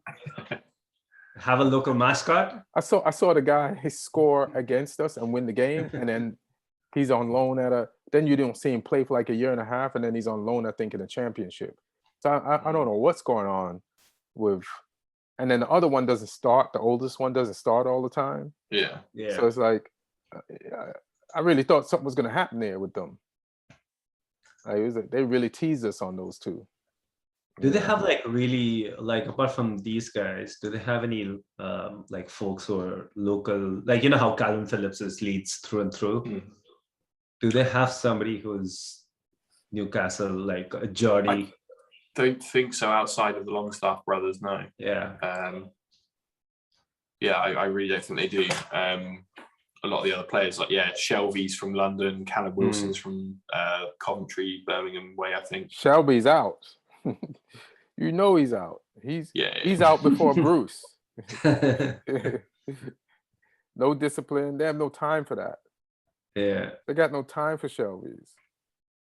Have a local mascot? I saw the guy score against us and win the game, and then he's on loan then you don't see him play for like a year and a half, and then he's on loan, I think, in the championship. So I don't know what's going on with, and then the other one doesn't start. The oldest one doesn't start all the time. Yeah. So it's like, I really thought something was going to happen there with them. They really teased us on those two. Do they have really apart from these guys, do they have any like folks who are local, like how Calvin Phillips is Leeds through and through? Do they have somebody who's Newcastle, like a Geordie? I don't think so outside of the Longstaff brothers, no. Yeah. I really don't think they do. A lot of the other players, like Shelby's from London, Callum Wilson's from Coventry, Birmingham way, I think. Shelby's out. He's out. He's out before Bruce. No discipline. They have no time for that. Yeah. They got no time for Shelby's.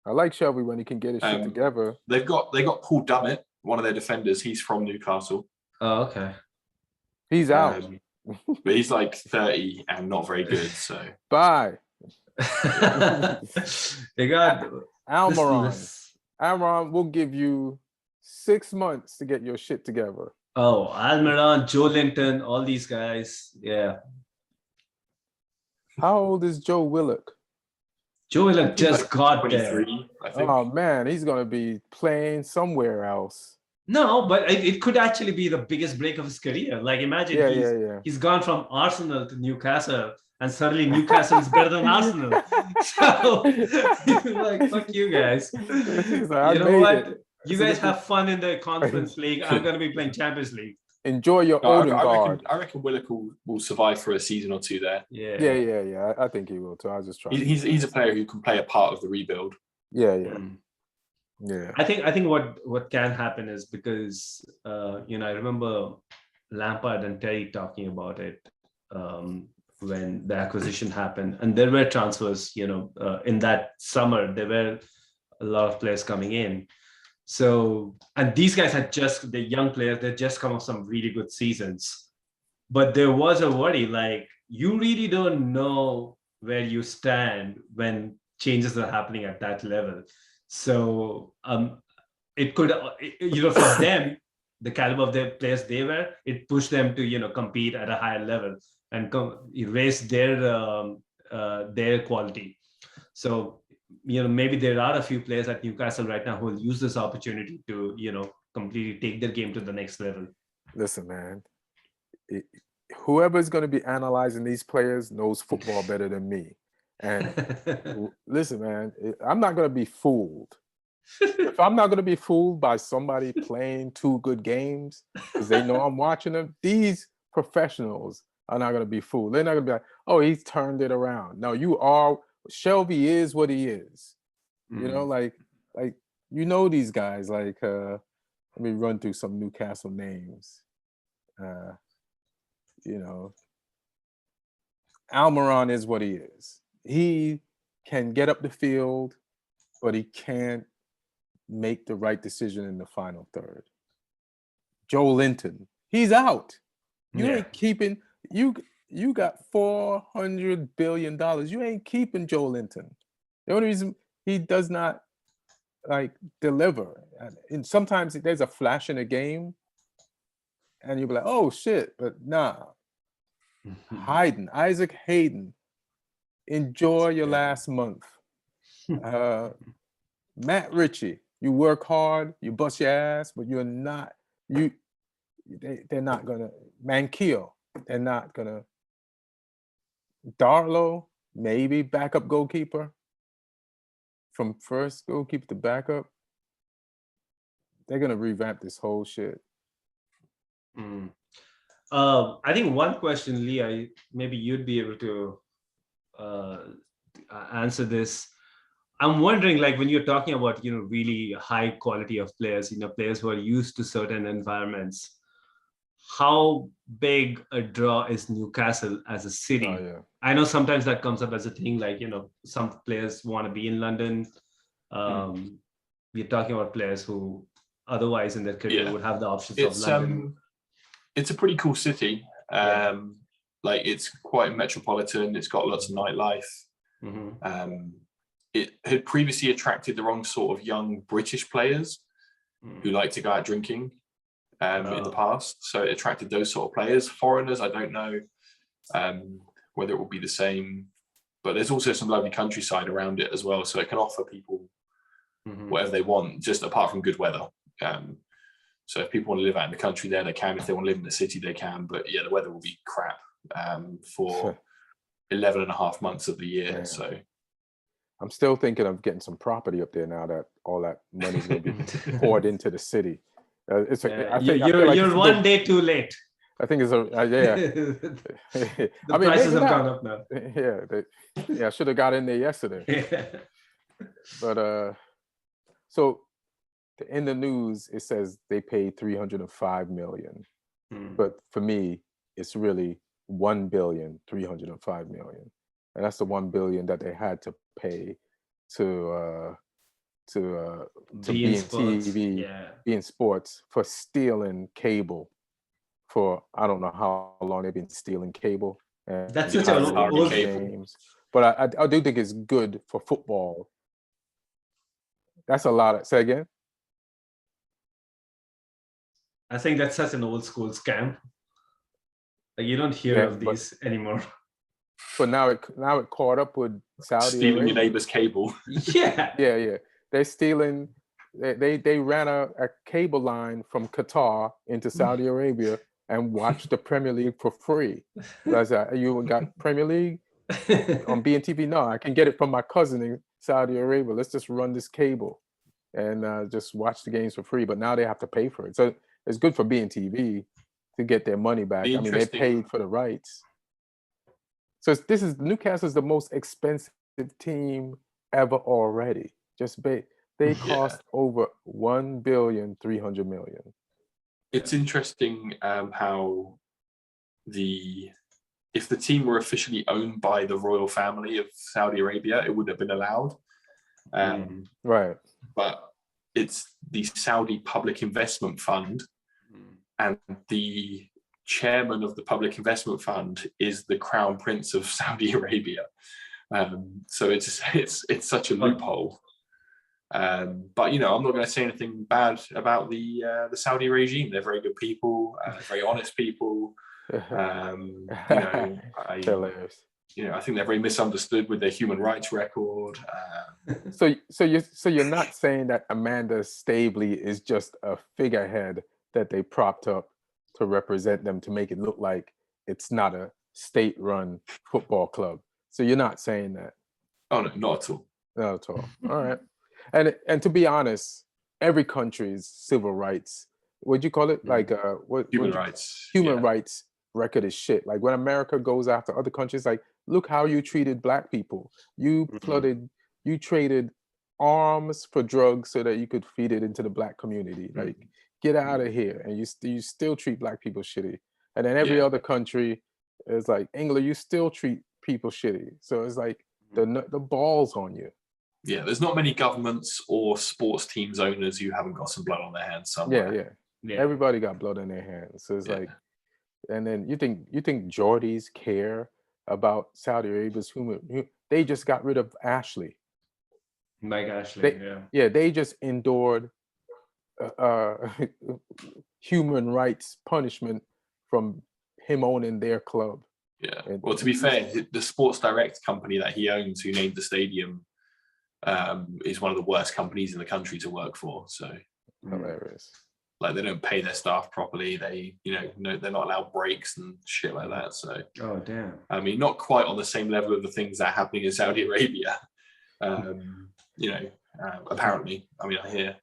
I like Shelby when he can get his shit together. They got Paul Dummett, one of their defenders. He's from Newcastle. Oh, okay. He's out. But he's like 30 and not very good. So bye. They got Almiron. Almiron will give you 6 months to get your shit together. Oh, Almiron, Joe Linton, all these guys. Yeah. How old is Joe Willock? Joe Willock just got there. I think. Oh man, he's gonna be playing somewhere else. No, but it could actually be the biggest break of his career. Like imagine he's gone from Arsenal to Newcastle, and suddenly Newcastle is better than Arsenal. So like, fuck you guys. You know what? You guys have fun in the Conference League. I'm gonna be playing Champions League. Enjoy your Odegaard. I reckon Willock will survive for a season or two there. Yeah. I think he will too. I was just trying. He's a player who can play a part of the rebuild. Yeah. I think what can happen is because I remember Lampard and Terry talking about it when the acquisition happened, and there were transfers. In that summer there were a lot of players coming in. So, and these guys the young players, they just come off some really good seasons. But there was a worry, like, you really don't know where you stand when changes are happening at that level. So, it could, for them, the caliber of the players they were, it pushed them to, compete at a higher level and raise their quality. So, maybe there are a few players at Newcastle right now who will use this opportunity to, completely take their game to the next level. Listen, man, whoever's going to be analyzing these players knows football better than me. And listen, man, I'm not going to be fooled. If I'm not going to be fooled by somebody playing 2 good games because they know I'm watching them, these professionals are not going to be fooled. They're not going to be like, oh, he's turned it around. No, you are. Shelby is what he is. These guys. Like, let me run through some Newcastle names. Almiron is what he is. He can get up the field, but he can't make the right decision in the final third. Joe Linton. He's out. You Yeah. ain't keeping you got $400 billion. You ain't keeping Joe Linton. The only reason he does not like deliver, and sometimes there's a flash in a game, and you'll be like, oh shit, but nah. Isaac Hayden, enjoy your last month. Matt Ritchie, you work hard, you bust your ass, but you're not they're not gonna Mankiel, they're not gonna Darlow, maybe backup goalkeeper. From first goalkeeper to backup. They're gonna revamp this whole shit. I think one question, Lee, maybe you'd be able to answer this. I'm wondering, like, when you're talking about, really high quality of players, players who are used to certain environments, how big a draw is Newcastle as a city? Oh, yeah. I know sometimes that comes up as a thing, like, some players want to be in London. We're talking about players who otherwise in their career would have the options of London. It's a pretty cool city. Like, it's quite metropolitan. It's got lots of nightlife. It had previously attracted the wrong sort of young British players who like to go out drinking in the past. So it attracted those sort of players. Foreigners, I don't know whether it will be the same, but there's also some lovely countryside around it as well. So it can offer people whatever they want, just apart from good weather. So if people want to live out in the country there, they can. If they want to live in the city, they can. But yeah, the weather will be crap for 11 and a half months of the year. Yeah. So I'm still thinking of getting some property up there now that all that money's going to be poured into the city. I think you're one day too late. I think it's The prices have gone up now. I should have got in there yesterday. But so in the news it says they paid 305 million, but for me it's really 1,305 million, and that's the 1 billion that they had to pay to beIN Sports for stealing cable for I don't know how long they've been stealing cable. And that's such an old games. But I do think it's good for football. That's a lot. Say again? I think that's such an old school scam. Like, you don't hear of these anymore. But now it caught up with Saudi stealing Arabia. Your neighbor's cable. Yeah. They're stealing. They ran a cable line from Qatar into Saudi Arabia and watched the Premier League for free. So I said, you got Premier League on beIN TV? No, I can get it from my cousin in Saudi Arabia. Let's just run this cable and just watch the games for free. But now they have to pay for it. So it's good for beIN TV to get their money back. I mean, they paid for the rights. So Newcastle's the most expensive team ever already. They cost over 1,300 million. It's interesting how if the team were officially owned by the royal family of Saudi Arabia, it would have been allowed. Right. But it's the Saudi Public Investment Fund, and the chairman of the Public Investment Fund is the Crown Prince of Saudi Arabia. So it's such a loophole. But I'm not going to say anything bad about the Saudi regime. They're very good people, very honest people. Hilarious. I think they're very misunderstood with their human rights record. So you're not saying that Amanda Staveley is just a figurehead that they propped up to represent them, to make it look like it's not a state-run football club. So you're not saying that? Oh no, not at all. Not at all. All right. And to be honest, every country's civil rights, what'd you call it? Like human rights. Human rights record is shit. Like when America goes after other countries, like look how you treated Black people. You traded arms for drugs so that you could feed it into the Black community. Like get out of here. And you still treat Black people shitty. And then every other country is like, England, you still treat people shitty. So it's like the ball's on you. Yeah, there's not many governments or sports teams owners who haven't got some blood on their hands somewhere. Yeah. Everybody got blood on their hands. So it's like, and then you think Geordies care about Saudi Arabia's human? They just got rid of Ashley. Mike Ashley, They just endured human rights punishment from him owning their club. Yeah. Well, to be fair, the Sports Direct company that he owns, who named the stadium, is one of the worst companies in the country to work for. So hilarious. Like, they don't pay their staff properly. They, they're not allowed breaks and shit like that. So, oh damn. I mean, not quite on the same level of the things that are happening in Saudi Arabia. Apparently, I mean, I hear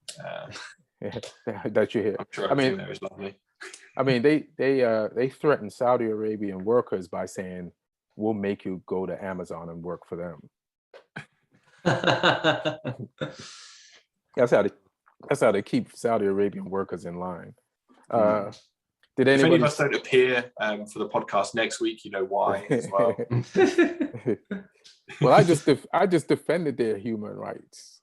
that you hear. I'm sure everything there is lovely. I mean, they threaten Saudi Arabian workers by saying, "We'll make you go to Amazon and work for them." That's how they keep Saudi Arabian workers in line. Did anybody? If any of us don't appear for the podcast next week, you know why as well. Well, I just defended their human rights.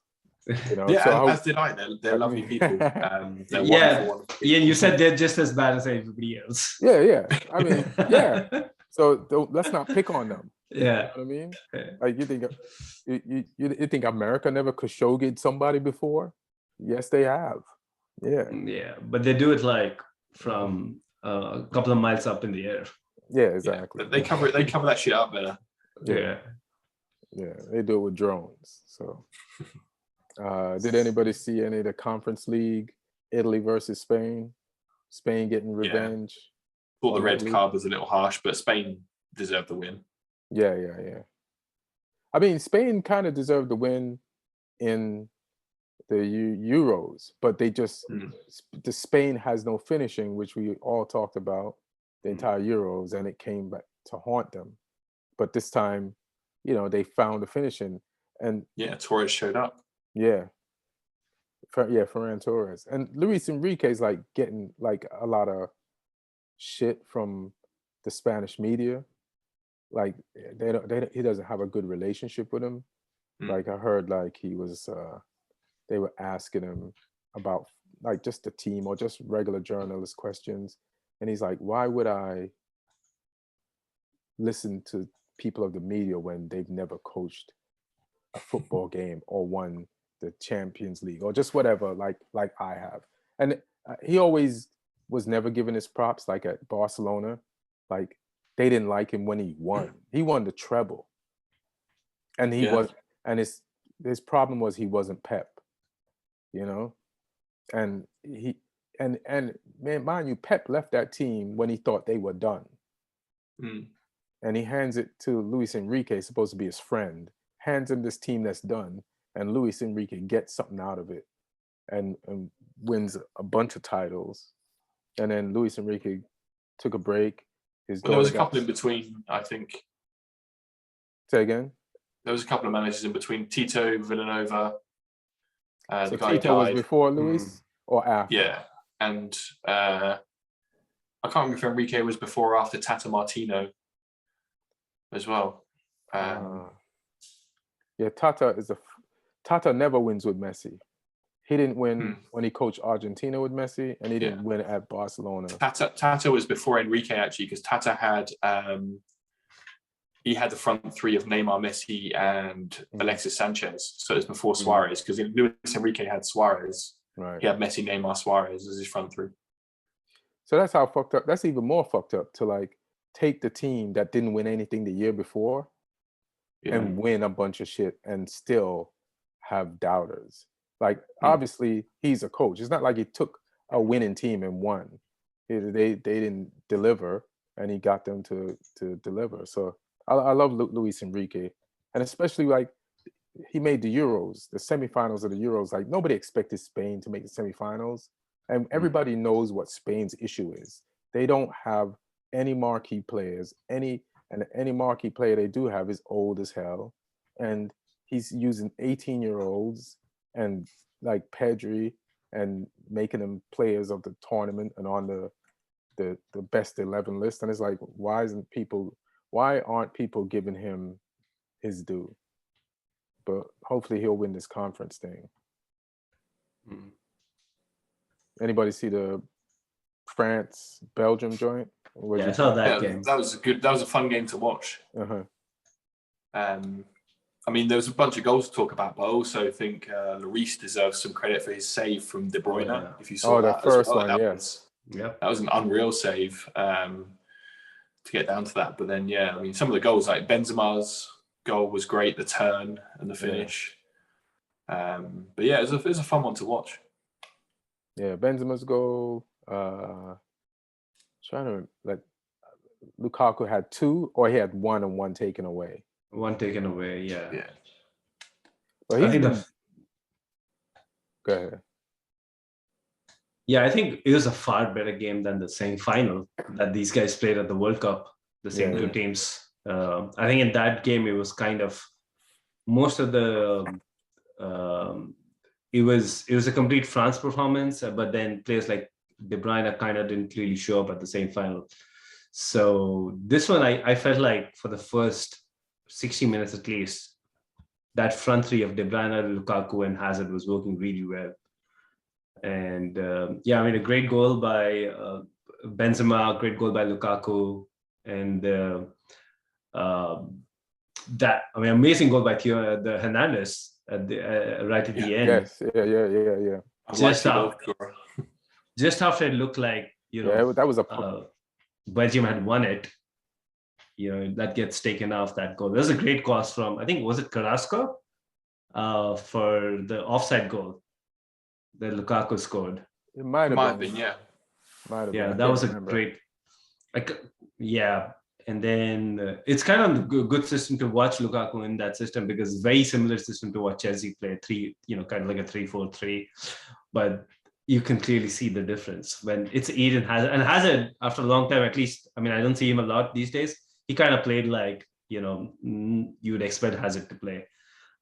As did I. They're lovely people. They're wonderful. Yeah, you said they're just as bad as everybody else. Yeah. I mean, yeah. So let's not pick on them. Yeah. You know what I mean? Like, you think America never Khashoggi'd somebody before? Yes, they have. Yeah, but they do it like from a couple of miles up in the air. Yeah, exactly. They cover that shit up better. Yeah, they do it with drones. So, did anybody see any of the Conference League? Italy versus Spain. Spain getting revenge. Thought the red card was a little harsh, but Spain deserved the win. Yeah. I mean, Spain kind of deserved the win in the Euros, but they just the Spain has no finishing, which we all talked about the entire Euros, and it came back to haunt them. But this time, they found the finishing, and Torres showed up. Ferran Torres and Luis Enrique is like getting like a lot of shit from the Spanish media. Like he doesn't have a good relationship with him. Like I heard, like he was. They were asking him about like just the team or just regular journalist questions. And he's like, why would I listen to people of the media when they've never coached a football game or won the Champions League or just whatever, like I have. And he always was never given his props, like at Barcelona. Like they didn't like him when he won. He won the treble. And his problem was he wasn't Pep. And he and man, mind you, Pep left that team when he thought they were done. And he hands it to Luis Enrique, supposed to be his friend, hands him this team that's done, and Luis Enrique gets something out of it and wins a bunch of titles. And then Luis Enrique took a break. There was a couple in between, I think. Say again? There was a couple of managers in between. Tito Villanova. So Tito was before Luis or after? Yeah, and I can't remember if Enrique was before or after Tata Martino as well. Tata never wins with Messi. He didn't win when he coached Argentina with Messi, and he didn't win at Barcelona. Tata was before Enrique actually, because Tata had he had the front three of Neymar, Messi, and Alexis Sanchez. So it was before Suarez, because Luis Enrique had Suarez. Right. He had Messi, Neymar, Suarez as his front three. So that's how fucked up. That's even more fucked up to like take the team that didn't win anything the year before and win a bunch of shit and still have doubters. Like obviously he's a coach. It's not like he took a winning team and won. They didn't deliver, and he got them to deliver. So I love Luis Enrique, and especially like he made the Euros, the semifinals of the Euros. Like nobody expected Spain to make the semifinals, and everybody knows what Spain's issue is. They don't have any marquee players. Any marquee player they do have is old as hell, and he's using 18-year-olds and like Pedri and making them players of the tournament and on the best 11 list. And it's like, why aren't people giving him his due? But hopefully he'll win this conference thing. Anybody see the France Belgium joint? Yeah, I saw that game. That was a fun game to watch. I mean, there was a bunch of goals to talk about, but I also think Lloris deserves some credit for his save from De Bruyne. Oh, yeah. If you saw that first one, yes. That was an unreal save to get down to that. But then, yeah, I mean, some of the goals, like Benzema's goal was great, the turn and the finish. But yeah, it was a fun one to watch. Yeah, Benzema's goal. Trying to like, Lukaku had 2, or he had 1 and 1 taken away. 1 taken away, yeah. But he's been... Go ahead. Yeah, I think it was a far better game than the semi-final that these guys played at the World Cup, the same two teams. I think in that game, it was kind of most of the... it was a complete France performance, but then players like De Bruyne kind of didn't really show up at the semi-final. So this one, I felt like for the first 60 minutes at least, that front three of De Bruyne, Lukaku, and Hazard was working really well. And yeah, I mean, a great goal by Benzema, great goal by Lukaku, and that, I mean, amazing goal by the Hernandez at the right at the end. Yes, yeah. Just after it looked like, you know, yeah, that was a Belgium had won it. You know, that gets taken off that goal. There's a great cross from, I think, was it Carrasco for the offside goal that Lukaku scored. It might have been, yeah. Yeah, that was a great, yeah. And then it's kind of a good system to watch Lukaku in that system, because it's very similar system to what Chelsea play, kind of like a 3-4-3. But you can clearly see the difference when it's Eden Hazard. And Hazard, after a long time, at least, I mean, I don't see him a lot these days. He kind of played like, you know, you would expect Hazard to play.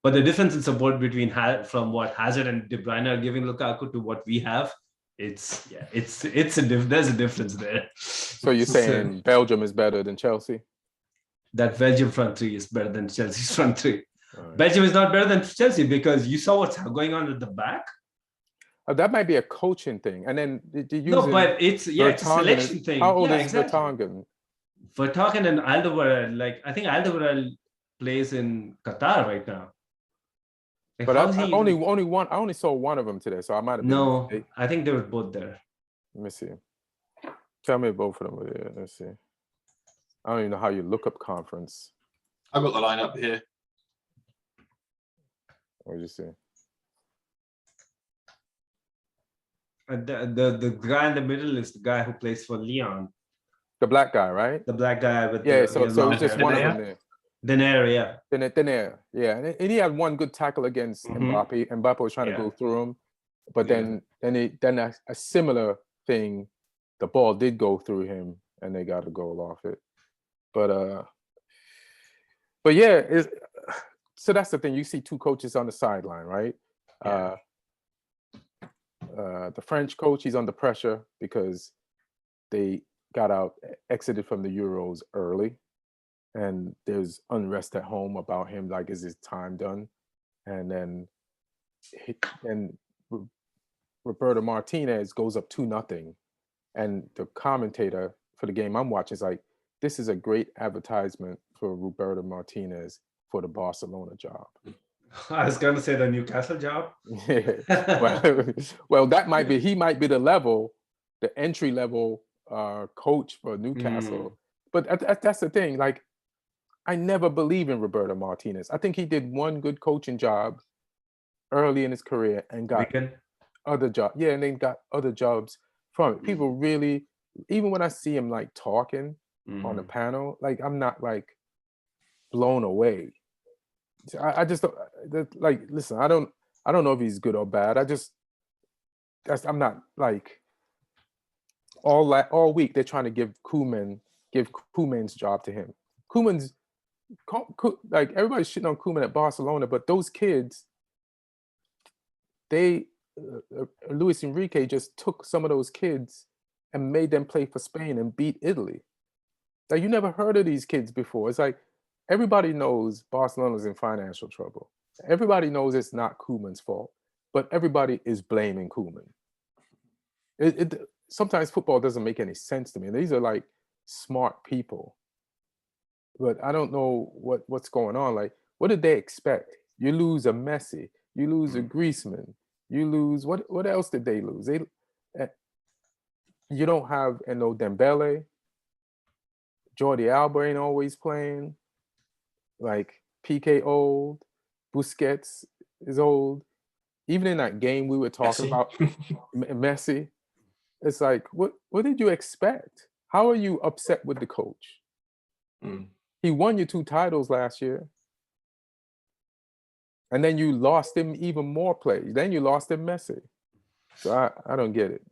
But the difference in support between from what Hazard and De Bruyne are giving Lukaku to what we have, there's a difference there. So you're saying Belgium is better than Chelsea? That Belgium front three is better than Chelsea's front three. Right. Belgium is not better than Chelsea because you saw what's going on at the back. That might be a coaching thing. And then no, but it's a selection thing. How old is Vertonghen? Vertonghen and Alderweireld, I think Alderweireld plays in Qatar right now. But I only saw one of them today, so I might have been. No, I think they were both there. Let me see. Tell me both of them were there. Let's see. I don't even know how you look up conference. I've got the lineup here. What did you see? The guy in the middle is the guy who plays for Lyon. The black guy, right? The black guy with so it was just one of them there. Denaire, yeah. Denaire, yeah. And he had one good tackle against Mbappe. Mbappe was trying to go through him. But then a similar thing, the ball did go through him and they got a goal off it. But yeah, so that's the thing. You see two coaches on the sideline, right? Yeah. The French coach, he's under pressure because they exited from the Euros early. And there's unrest at home about him, like, is his time done? And then Roberto Martinez goes up 2-0. And the commentator for the game I'm watching is like, this is a great advertisement for Roberto Martinez for the Barcelona job. I was going to say the Newcastle job. Well, he might be the entry level coach for Newcastle. But that's the thing, like, I never believe in Roberto Martinez. I think he did one good coaching job early in his career and got other jobs. Yeah, and then got other jobs from it. People really, even when I see him like talking on the panel, like I'm not like blown away. I just don't, like, listen, I don't know if he's good or bad. I'm not like all week they're trying to give Koeman's job to him. Koeman's like, everybody's shitting on Koeman at Barcelona, but those kids, Luis Enrique just took some of those kids and made them play for Spain and beat Italy. Like, you never heard of these kids before. It's like, everybody knows Barcelona's in financial trouble. Everybody knows it's not Koeman's fault, but everybody is blaming Koeman. sometimes football doesn't make any sense to me. These are like smart people, but I don't know what's going on. Like, what did they expect? You lose a Messi, you lose a Griezmann, you lose what else did they lose? You don't have no Dembele, Jordi Alba ain't always playing. Like PK old, Busquets is old. Even in that game we were talking about, Messi, it's like, what did you expect? How are you upset with the coach? He won you 2 titles last year. And then you lost him even more plays. Then you lost him Messi. So I don't get it.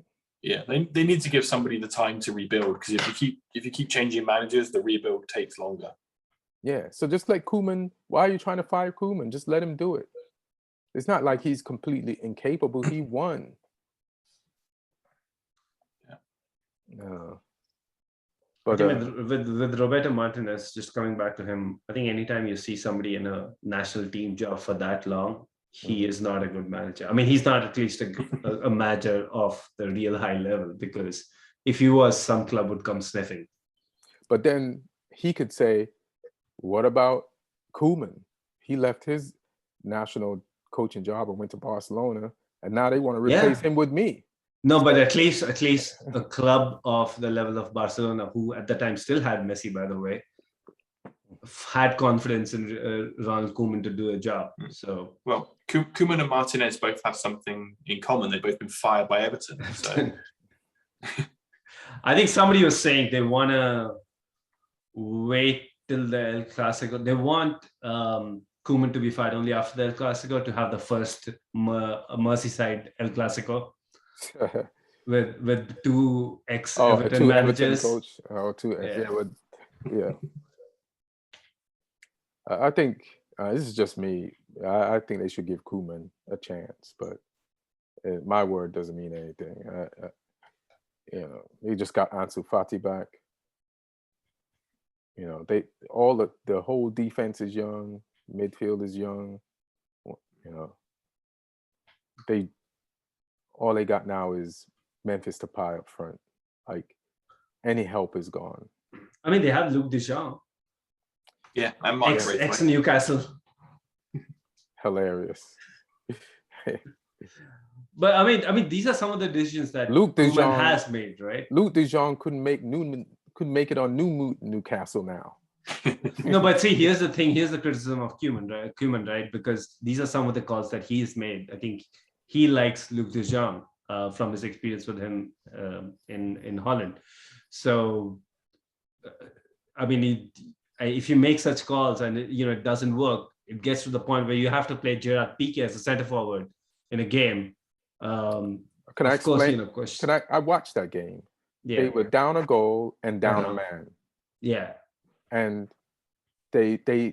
Yeah, they need to give somebody the time to rebuild, because if you keep changing managers, the rebuild takes longer. Yeah, so just like Koeman, why are you trying to fire Koeman? Just let him do it. It's not like he's completely incapable. He won. Yeah. But I think with Roberto Martinez, just coming back to him, I think anytime you see somebody in a national team job for that long, he is not a good manager. I mean, he's not at least a manager of the real high level, because if he was, some club would come sniffing. But then he could say, what about Koeman? He left his national coaching job and went to Barcelona, and now they want to replace him with me. No, but at least a club of the level of Barcelona, who at the time still had Messi, by the way, had confidence in Ronald Koeman to do a job. So, well, Koeman and Martinez both have something in common. They've both been fired by Everton. So. I think somebody was saying they want to wait till the El Clasico. They want Koeman to be fired only after the El Clasico, to have the first Merseyside El Clasico. with 2 ex-Everton managers. Everton coach, 2 yeah. I think this is just me. I think they should give Koeman a chance, but my word doesn't mean anything. They just got Ansu Fati back. The whole defense is young, midfield is young. All they got now is Memphis Depay up front. Like, any help is gone. I mean, they have Luke de Jong. Yeah, and ex Newcastle. Hilarious. But I mean, these are some of the decisions that Luke de Jong has made, right? Luke de Jong couldn't make it on Newcastle now. No, but see, here's the thing. Here's the criticism of Koeman, right? Because these are some of the calls that he's made. I think he likes Luke de Jong from his experience with him in Holland. So, I mean, if you make such calls and it doesn't work, it gets to the point where you have to play Gerard Piqué as a center forward in a game. Can I explain? I watched that game. Yeah. They were down a goal and down a man. Yeah. And the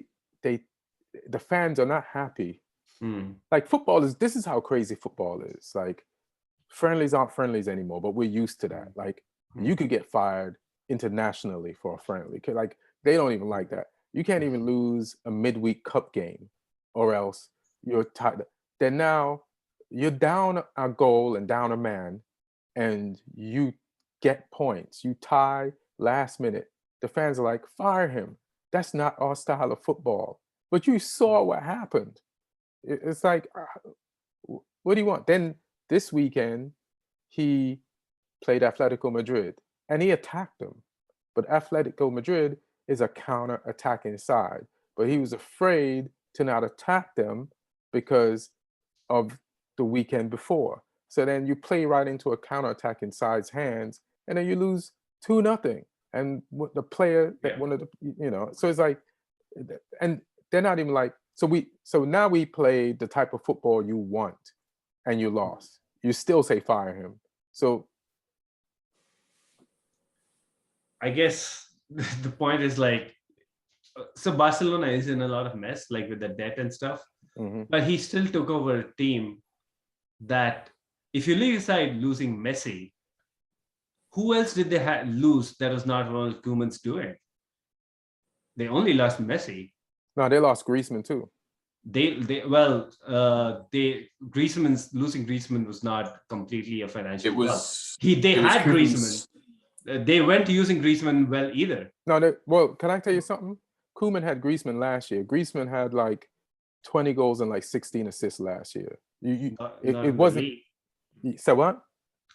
fans are not happy. Like, this is how crazy football is. Like, friendlies aren't friendlies anymore, but we're used to that. Like, you could get fired internationally for a friendly. Like, they don't even like that. You can't even lose a midweek cup game, or else you're tied. Then now you're down a goal and down a man, and you get points. You tie last minute. The fans are like, fire him. That's not our style of football. But you saw what happened. It's like, what do you want? Then this weekend, he played Atletico Madrid, and he attacked them. But Atletico Madrid is a counter-attacking side. But he was afraid to not attack them because of the weekend before. So then you play right into a counter-attacking side's hands, and then you lose 2-0. And the player that one of the, so it's like, and they're not even like, so now we play the type of football you want, and you lost. You still say fire him. So I guess the point is, like, so Barcelona is in a lot of mess, like with the debt and stuff, but he still took over a team that, if you leave aside losing Messi, who else did they lose that was not Ronald Koeman's doing? They only lost Messi. No, they lost Griezmann too. Losing Griezmann was not completely a financial. It was. They it was had Koeman's- Griezmann. They weren't using Griezmann well either. No, well, can I tell you something? Koeman had Griezmann last year. Griezmann had like 20 goals and like 16 assists last year. It wasn't. So what?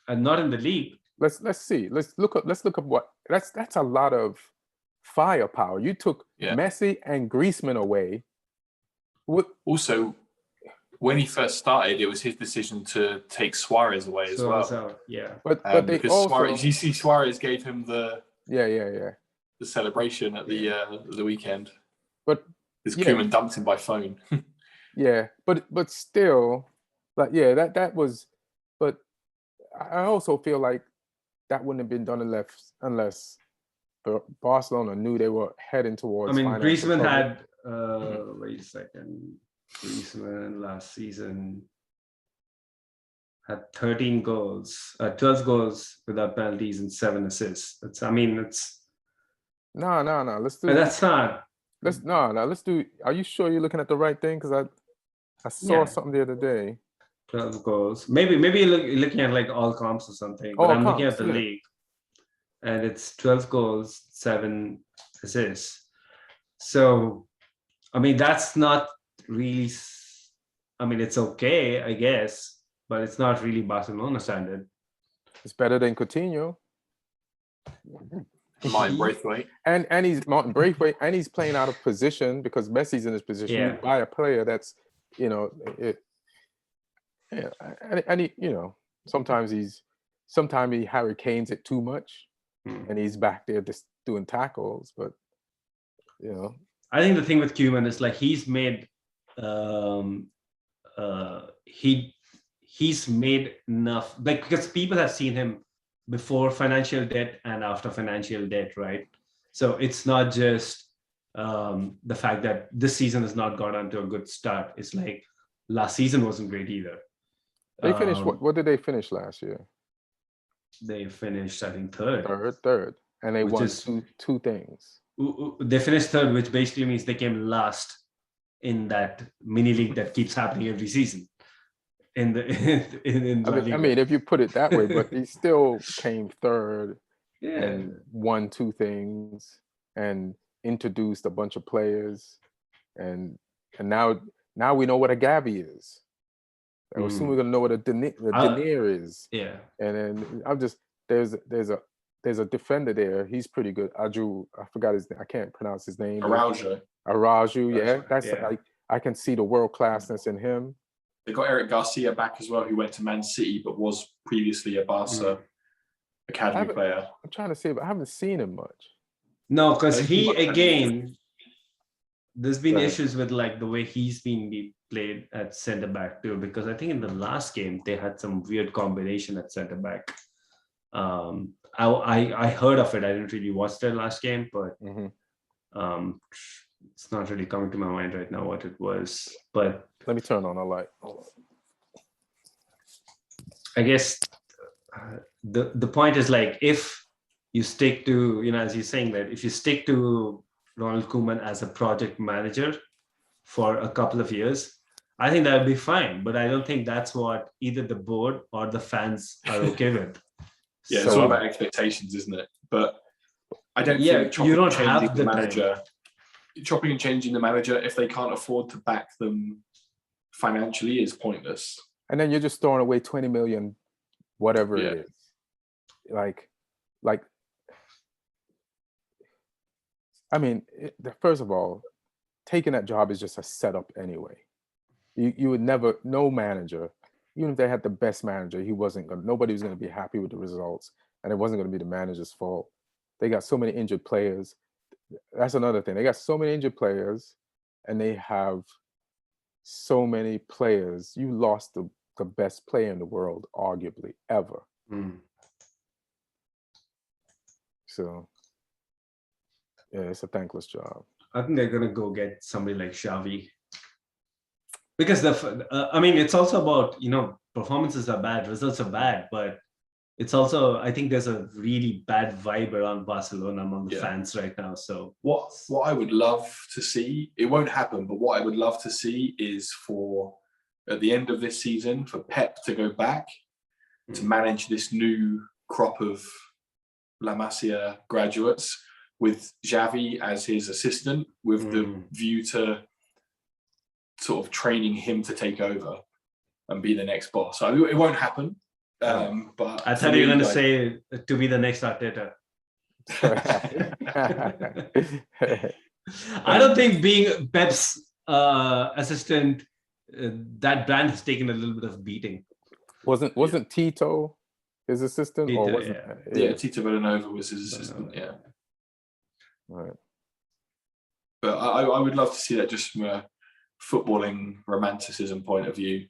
And not in the league. Let's see. Let's look up what that's a lot of firepower. You took Messi and Griezmann away. Also, when he first started, it was his decision to take Suarez away as well. But they because also Suarez, you see, Suarez gave him the the celebration at the weekend. But because Koeman dumped him by phone. but still, like that was. But I also feel like that wouldn't have been done unless Barcelona knew they were heading towards. I mean, Griezmann had. Wait a second. Griezmann last season had 13 goals, 12 goals without penalties and 7 assists. It's no. Let's do. But that's not. Let's do. Are you sure you're looking at the right thing? Because I saw something the other day. 12 goals. Maybe you're looking at like all comps or something. But I'm looking at the league, and it's 12 goals, 7 assists. So, I mean, that's not really. I mean, it's okay, I guess, but it's not really Barcelona standard. It's better than Coutinho. Martin Braithwaite. And he's Martin Braithwaite, and he's playing out of position because Messi's in his position. Yeah. You buy a player that's, and he, sometimes he Harry Kane's it too much, and he's back there just doing tackles. But I think the thing with Koeman is like he's made he's made enough, like, because people have seen him before financial debt and after financial debt, right? So it's not just the fact that this season has not got onto a good start. It's like last season wasn't great either. They finished. What did they finish last year? They finished, I think, third. Third, and they won two things. They finished third, which basically means they came last in that mini league that keeps happening every season. I mean, if you put it that way, but he still came third and won 2 things and introduced a bunch of players, and now we know what a Gavi is. And soon we're gonna know what a Denier is. Yeah. And then I'm just there's a defender there. He's pretty good. I forgot his name. I can't pronounce his name. Araujo. Yeah. That's like I can see the world classness in him. They got Eric Garcia back as well, who went to Man City but was previously a Barca academy player. I'm trying to see, but I haven't seen him much. No, because there's been issues with like the way he's been played at centre back too. Because I think in the last game they had some weird combination at centre back. I heard of it. I didn't really watch their last game, but it's not really coming to my mind right now what it was. But let me turn on a light. I guess the point is like if you stick to, as you're saying, that if you stick to Ronald Koeman as a project manager for a couple of years, I think that would be fine. But I don't think that's what either the board or the fans are okay with. Yeah, it's all about expectations, isn't it? But I don't think you don't have the manager. Chopping and changing the manager if they can't afford to back them financially is pointless. And then you're just throwing away 20 million, whatever it is. Like, I mean, first of all, taking that job is just a setup anyway. You would never, no manager, even if they had the best manager, nobody was going to be happy with the results, and it wasn't going to be the manager's fault. They got so many injured players. That's another thing. They got so many injured players, and they have so many players. You lost the best player in the world, arguably, ever. So, yeah, it's a thankless job. I think they're gonna go get somebody like Xavi, because it's also about performances are bad, results are bad, but it's also, I think there's a really bad vibe around Barcelona among the Yeah. fans right now. So What I would love to see, it won't happen, but what I would love to see is for at the end of this season for Pep to go back to manage this new crop of La Masia graduates with Xavi as his assistant, with the view to sort of training him to take over and be the next boss. So it won't happen. But I thought you were going to say to be the next Arteta. I don't think being Pep's assistant, that brand has taken a little bit of beating. Wasn't Tito his assistant? Tito, or wasn't, yeah, Tito Villanova was his assistant. Yeah. Right. But I would love to see that just from a footballing romanticism point of view.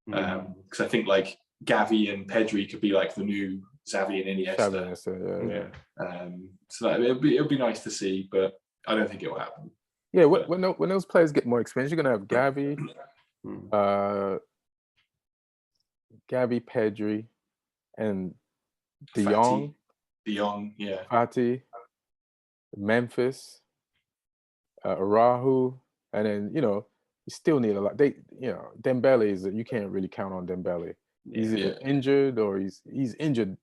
Because I think like Gavi and Pedri could be like the new Xavi and Iniesta. So that it'll be nice to see, but I don't think it will happen. Yeah, when those players get more experience, you're gonna have Gavi, Pedri, and De Jong, yeah, Fati, Memphis, Arahu, and then you still need a lot. Dembele is you can't really count on Dembele. He's either injured or he's injured.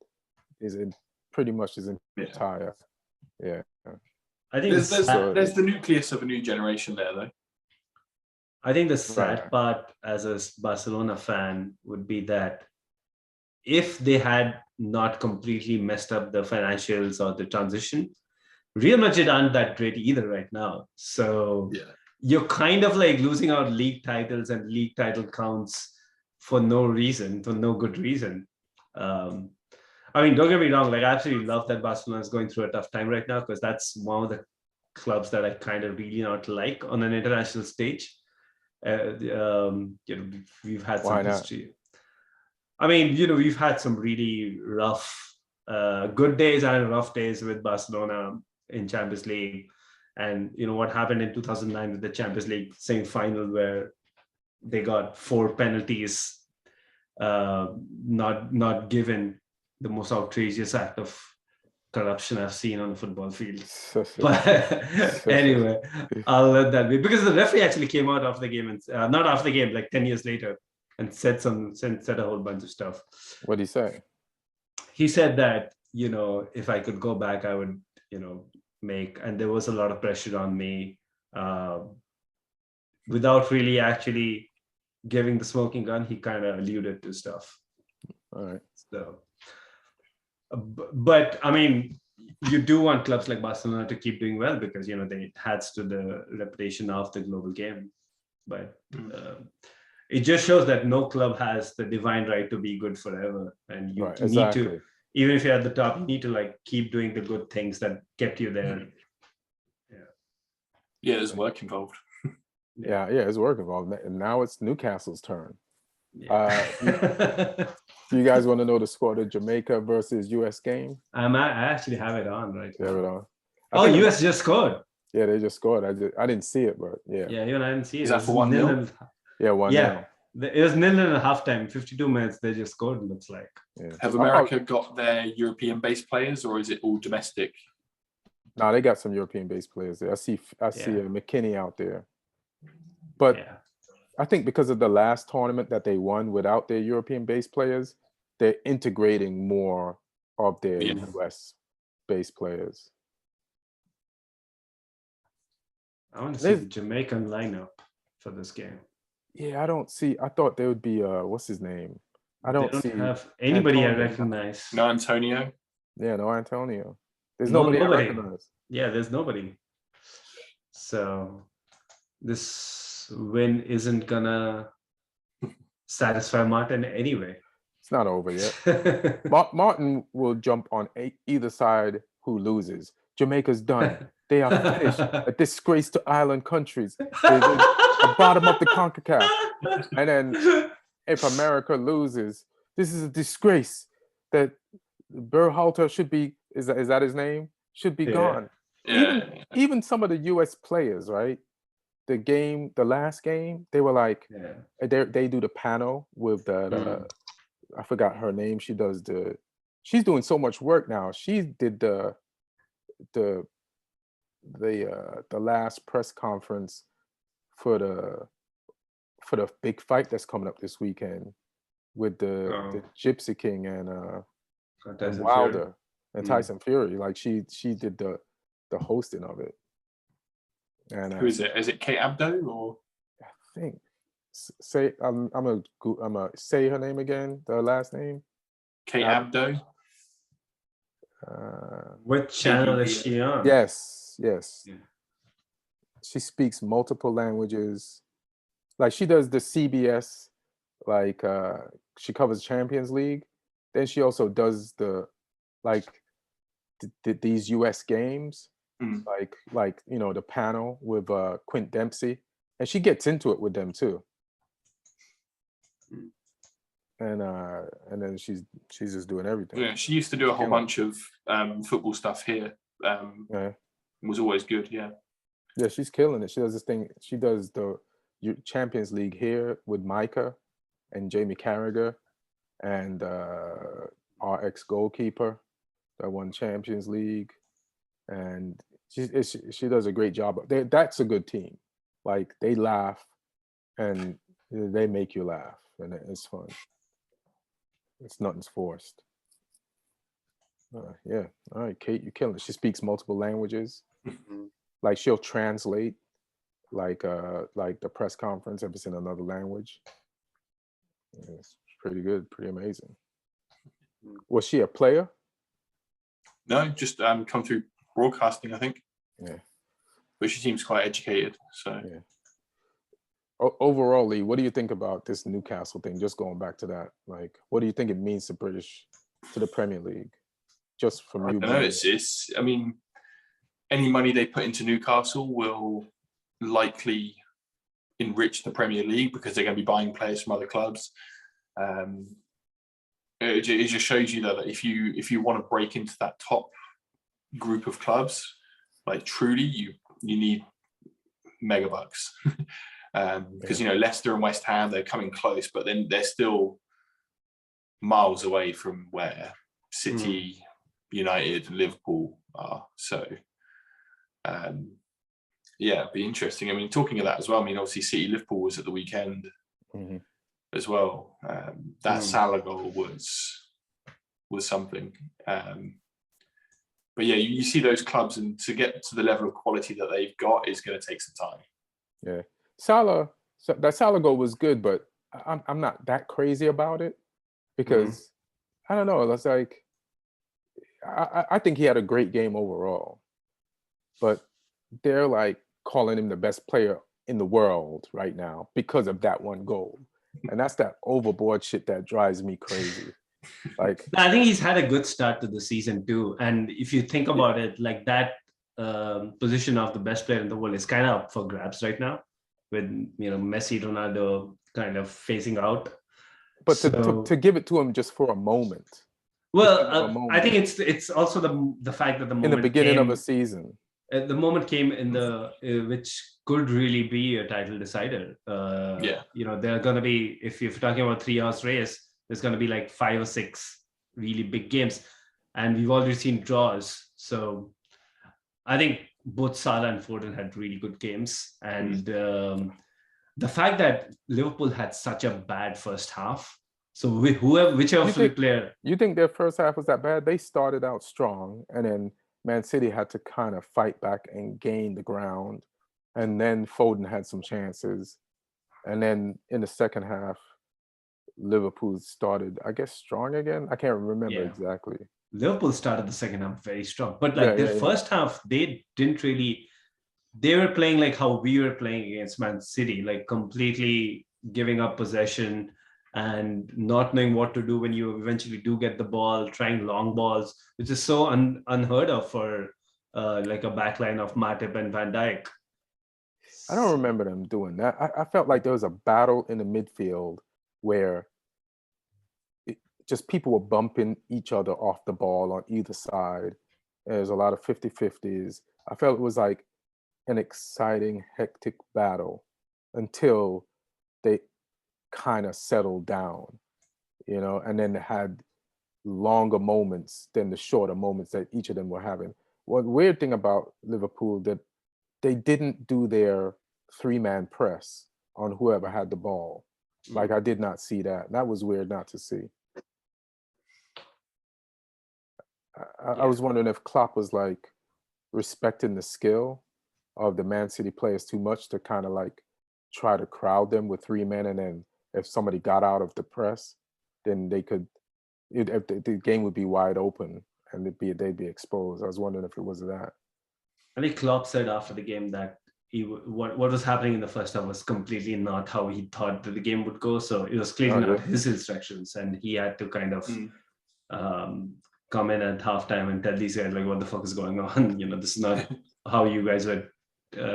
Pretty much his entire. Yeah. I think there's the nucleus of a new generation there, though. I think the sad part as a Barcelona fan would be that if they had not completely messed up the financials or the transition, Real Madrid aren't that great either right now. So you're kind of like losing out league titles and league title counts for no good reason. I mean, don't get me wrong, like I absolutely love that Barcelona is going through a tough time right now because that's one of the clubs that I kind of really not like on an international stage. We've had some history. I mean, we've had some really rough, good days and rough days with Barcelona in Champions League. And what happened in 2009 with the Champions League semi-final where they got 4 penalties not given, the most outrageous act of corruption I've seen on a football field. But anyway, I'll let that be, because the referee actually came out after the game and not after the game, like 10 years later, and said a whole bunch of stuff. What did he say? He said that if I could go back, I would make, and there was a lot of pressure on me without really actually giving the smoking gun. He kind of alluded to stuff. All right. So, but I mean, you do want clubs like Barcelona to keep doing well because they adds to the reputation of the global game. But it just shows that no club has the divine right to be good forever, and you need to, even if you're at the top, you need to like keep doing the good things that kept you there. Yeah, there's work involved. Yeah, it's work involved. And now it's Newcastle's turn. You guys want to know the score of the Jamaica versus US game? I actually have it on right now. You have it on? US just scored. Yeah, they just scored. I didn't see it, but yeah. Yeah, even I didn't see it. Is that for 1-0? Yeah, 1-0. Yeah, it was 0-0 at halftime. 52 minutes, they just scored. Looks like. Yeah. Have America got their European-based players, or is it all domestic? No, they got some European-based players there. I see McKinney out there, but. Yeah. I think because of the last tournament that they won without their European-based players, they're integrating more of their US-based players. I want to see the Jamaican lineup for this game. Yeah, I thought there would be what's his name? I don't have anybody Antonio. I recognize. No Antonio. Yeah, no Antonio. There's nobody I recognize. Yeah, there's nobody. So this win isn't gonna satisfy Martin anyway. It's not over yet. Martin will jump on either side who loses. Jamaica's done. They are finished. A disgrace to island countries. They're the bottom of the CONCACAF. And then if America loses, this is a disgrace that Berhalter should be, is that his name? Should be gone. Yeah. Even some of the US players, right? The last game, they were like, they do the panel with the I forgot her name. She does the she's doing so much work now. She did the last press conference for the big fight that's coming up this weekend with the Gypsy King and Wilder and Tyson Fury. Like she did the hosting of it. And who is it? Is it Kate Abdo or? I think I'm gonna say her name again. The last name. Kate Abdo. What channel is she on? Yes. Yeah. She speaks multiple languages. Like she does the CBS, like she covers Champions League. Then she also does these US games, like the panel with Quint Dempsey, and she gets into it with them too. And then she's just doing everything. Yeah, she used to do a whole bunch of football stuff here. Yeah. Was always good. Yeah. Yeah, she's killing it. She does this thing. She does the Champions League here with Micah and Jamie Carragher and our ex-goalkeeper that won Champions League, and she does a great job. That's a good team. Like they laugh and they make you laugh, and it's fun. It's nothing's forced. Yeah. All right, Kate, you're killing it. She speaks multiple languages. Like she'll translate like the press conference if it's in another language. It's pretty good, pretty amazing. Was she a player? No, just come through broadcasting, I think. Yeah. But she seems quite educated. So yeah. Overall, Lee, what do you think about this Newcastle thing? Just going back to that, like, what do you think it means to the Premier League? Just from you. No, it's. I mean, any money they put into Newcastle will likely enrich the Premier League because they're going to be buying players from other clubs. It just shows you that if you want to break into that top group of clubs, like truly, you need mega bucks. Because Leicester and West Ham, they're coming close, but then they're still miles away from where City, United, and Liverpool are. So it'd be interesting. I mean, talking of that as well, I mean, obviously City Liverpool was at the weekend as well. That Salah goal was something. But yeah, you see those clubs, and to get to the level of quality that they've got is going to take some time. Yeah. That Salah goal was good, but I'm not that crazy about it because I don't know. It's like I think he had a great game overall, but they're like calling him the best player in the world right now because of that one goal, and that's that overboard shit that drives me crazy. Like I think he's had a good start to the season too, and if you think about it, like that position of the best player in the world is kind of up for grabs right now, with Messi, Ronaldo kind of phasing out. But to give it to him just for a moment. Well, I think it's also the fact that the moment in the beginning of a season, the moment came in the which could really be a title decider. They're going to be, if you're talking about 3 hours race, there's going to be like 5 or 6 really big games, and we've already seen draws. So I think both Salah and Foden had really good games, and the fact that Liverpool had such a bad first half. So whichever player. You think their first half was that bad? They started out strong, and then Man City had to kind of fight back and gain the ground, and then Foden had some chances, and then in the second half, Liverpool started, I guess, strong again. I can't remember exactly. Liverpool started the second half very strong, but their first half, they didn't really. They were playing like how we were playing against Man City, like completely giving up possession and not knowing what to do when you eventually do get the ball, trying long balls, which is so unheard of for like a backline of Matip and Van Dijk. I don't remember them doing that. I felt like there was a battle in the midfield where just people were bumping each other off the ball on either side. There's a lot of 50-50s. I felt it was like an exciting, hectic battle until they kind of settled down, and then they had longer moments than the shorter moments that each of them were having. One weird thing about Liverpool that they didn't do their 3-man press on whoever had the ball. Like I did not see that. That was weird not to see. I was wondering if Klopp was like respecting the skill of the Man City players too much to kind of like try to crowd them with 3 men, and then if somebody got out of the press, then they could, if the game would be wide open and they'd be exposed. I was wondering if it was that. I think Klopp said after the game that what was happening in the first half was completely not how he thought that the game would go. So it was clearly not his instructions, and he had to kind of come in at halftime and tell these guys like, "What the fuck is going on? This is not how you guys were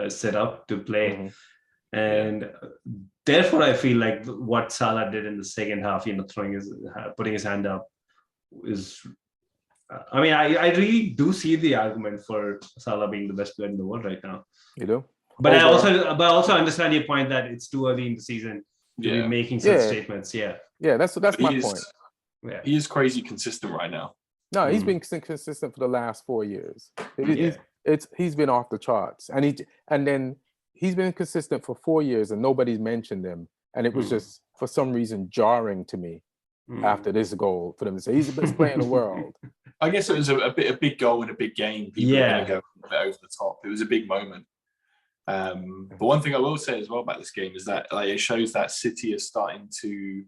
set up to play." And therefore, I feel like what Salah did in the second half, putting his hand up, is. I mean, I really do see the argument for Salah being the best player in the world right now. You do, but I also understand your point that it's too early in the season to be making such statements. Yeah, that's my point. Yeah, he is crazy consistent right now. No, he's been consistent for the last 4 years. He's been off the charts, and then he's been consistent for 4 years, and nobody's mentioned him, and it was just for some reason jarring to me after this goal for them to say he's the best player in the world. I guess it was a big goal in a big game. People are going to go a bit over the top. It was a big moment. But one thing I will say as well about this game is that it shows that City are starting to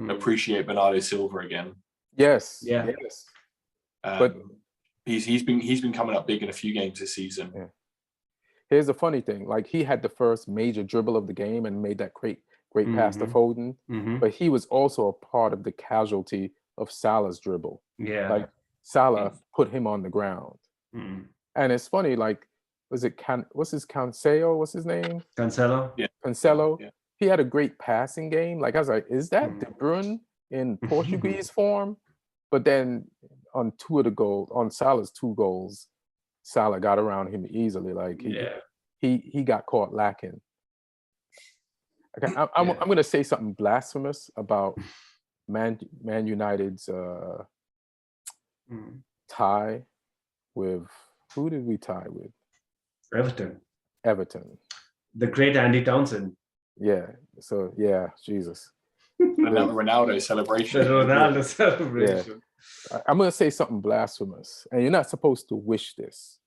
appreciate Bernardo Silva again. Yes. But he's been coming up big in a few games this season. Yeah. Here's the funny thing: like he had the first major dribble of the game and made that great pass to Foden, but he was also a part of the casualty of Salah's dribble. Yeah, like Salah put him on the ground, and it's funny. Like, what's Cancelo? What's his name? Cancelo. Yeah, Cancelo. Yeah. He had a great passing game. Like I was like, is that De Bruyne in Portuguese form? But then on Salah's 2 goals, Salah got around him easily. Like he got caught lacking. Okay, I'm going to say something blasphemous about Man United's tie with, who did we tie with? Everton. The great Andy Townsend. Yeah. So Jesus. Another Ronaldo celebration. The Ronaldo celebration. Yeah. I'm going to say something blasphemous, and you're not supposed to wish this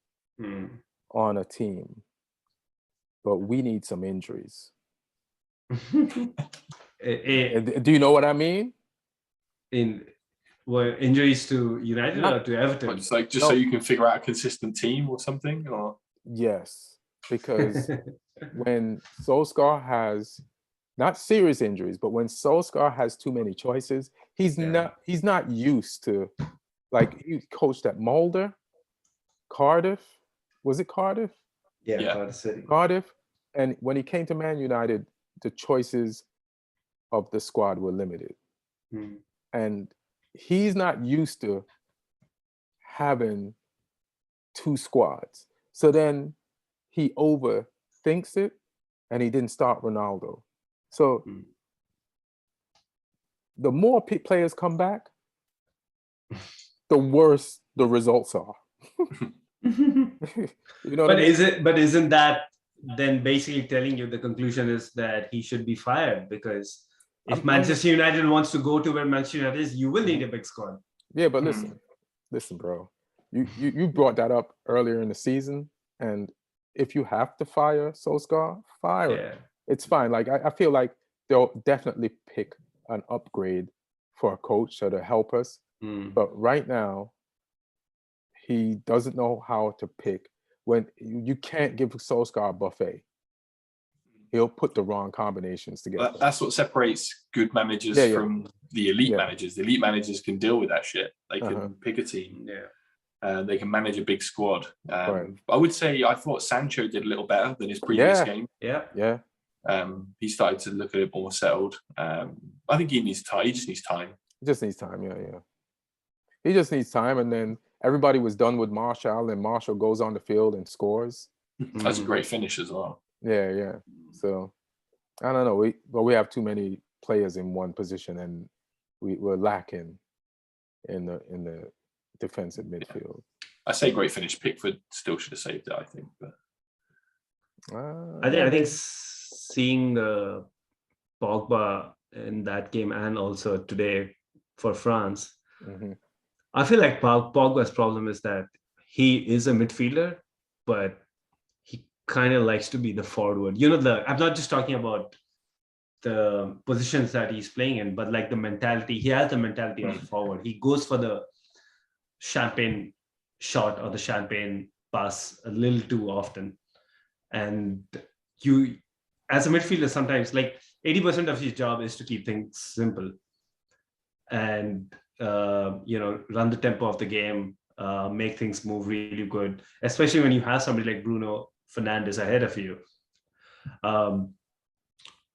on a team, but we need some injuries. Do you know what I mean? Injuries to United or to Everton? So you can figure out a consistent team or something? Or yes, because when Solskjaer has not serious injuries, but when Solskjaer has too many choices, he's not used to, like, he coached at Mulder, Cardiff. Was it Cardiff? Yeah. Cardiff City. Cardiff. And when he came to Man United, the choices of the squad were limited. And he's not used to having 2 squads. So then he overthinks it, and he didn't start Ronaldo. So the more players come back, the worse the results are. But isn't that then basically telling you the conclusion is that he should be fired? Because if Manchester United wants to go to where Manchester United is, you will need a big squad. Yeah, but listen, bro. You brought that up earlier in the season, and if you have to fire Solskjaer, fire him. It's fine. Like I feel like they'll definitely pick an upgrade for a coach to help us. But right now, he doesn't know how to pick. When you can't give Solskjaer a buffet, he'll put the wrong combinations together. That's what separates good managers from the elite managers. The elite managers can deal with that shit. They can pick a team. They can manage a big squad. I would say I thought Sancho did a little better than his previous game. He started to look a little more settled. I think he needs time. He just needs time. He just needs time. Yeah. He just needs time, and then everybody was done with Martial, and Martial goes on the field and scores. That's a great finish as well. Yeah. So I don't know. We have too many players in one position, and we're lacking in the defensive midfield. I say great finish. Pickford still should have saved it, I think. But I think seeing Pogba in that game and also today for France, I feel like Pogba's problem is that he is a midfielder, but he kind of likes to be the forward. I'm not just talking about the positions that he's playing in, but like the mentality. He has the mentality of a forward. He goes for the champagne shot or the champagne pass a little too often. And you, as a midfielder, sometimes like 80% of your job is to keep things simple and run the tempo of the game, make things move really good, especially when you have somebody like Bruno Fernandes ahead of you.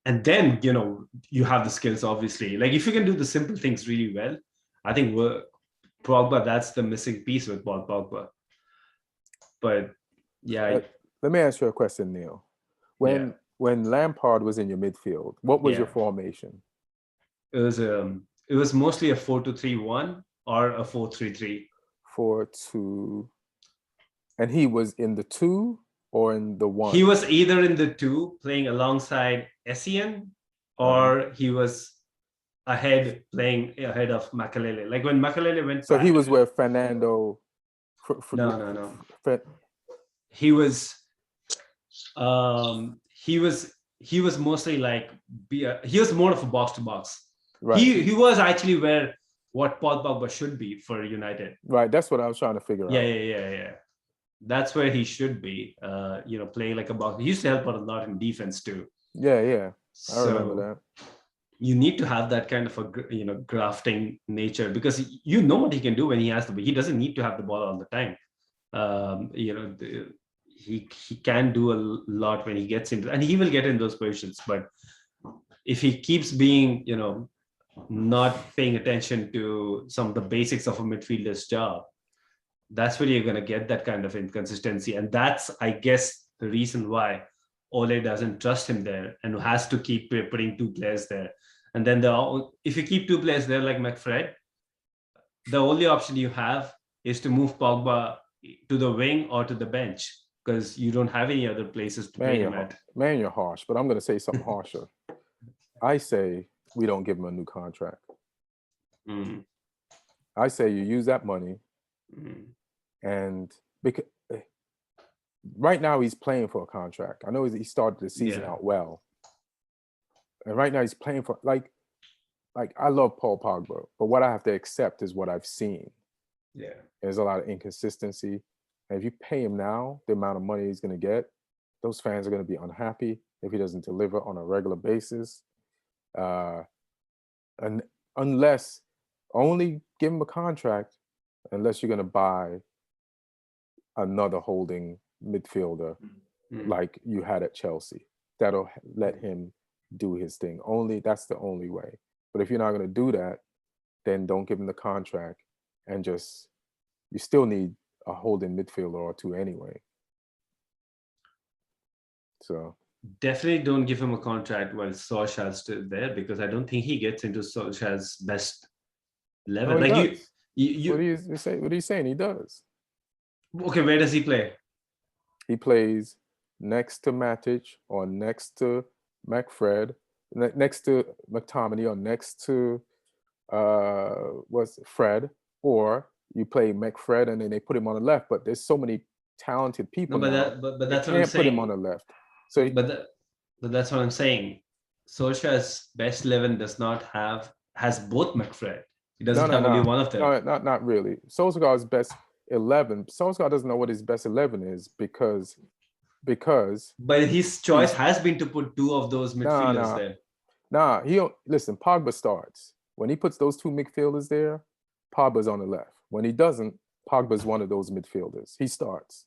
And then, you have the skills, obviously. Like if you can do the simple things really well, I think Pogba, that's the missing piece with Paul Pogba. But yeah. Let me ask you a question, Neil. When Lampard was in your midfield, what was your formation? It was mostly a 4-2-3-1 or a 4-3-3. 4-2. And he was in the 2 or in the 1? He was either in the 2 playing alongside Essien, or he was playing ahead of Makelele. Like when Makelele went So back, he was where Fernando... No. He was mostly like, he was more of a box to box. Right. He was actually what Paul Pogba should be for United. Right, that's what I was trying to figure out. Yeah. That's where he should be, playing like a box. He used to help out a lot in defense too. Yeah. I remember that. You need to have that kind of a, grafting nature, because what he can do when he has to be. He doesn't need to have the ball all the time. He can do a lot when he gets into, and he will get in those positions. But if he keeps being, not paying attention to some of the basics of a midfielder's job, that's where you're going to get that kind of inconsistency. And that's, I guess, the reason why Ole doesn't trust him there and has to keep putting 2 players there. And then if you keep 2 players there like McFred, the only option you have is to move Pogba to the wing or to the bench, because you don't have any other places to play him at. Man, you're harsh, but I'm going to say something harsher. I say we don't give him a new contract. I say you use that money, and because right now he's playing for a contract. I know he started the season out well, and right now he's playing for like I love Paul Pogba, but what I have to accept is what I've seen. Yeah, there's a lot of inconsistency, and if you pay him now the amount of money he's going to get, those fans are going to be unhappy if he doesn't deliver on a regular basis. And unless only give him a contract, unless you're going to buy another holding midfielder like you had at Chelsea, that'll let him do his thing. That's the only way. But if you're not going to do that, then don't give him the contract, and you still need a holding midfielder or 2 anyway. So definitely don't give him a contract while Solskjaer's still there, because I don't think he gets into Solskjaer's best level. No, like you what are you saying? He does. Okay, where does he play? He plays next to Matic or next to McFred, next to McTominay, or next to Fred, or you play McFred and then they put him on the left. But there's so many talented people now. But that's what I'm saying. Put him on the left. So, but that's what I'm saying. Solskjaer's best 11 has both McFred. He doesn't have only one of them. No, not really. Solskjaer's best 11. Solskjaer doesn't know what his best 11 is because. But his choice has been to put 2 of those midfielders there. He don't listen. Pogba starts when he puts those 2 midfielders there. Pogba's on the left. When he doesn't, Pogba's one of those midfielders. He starts.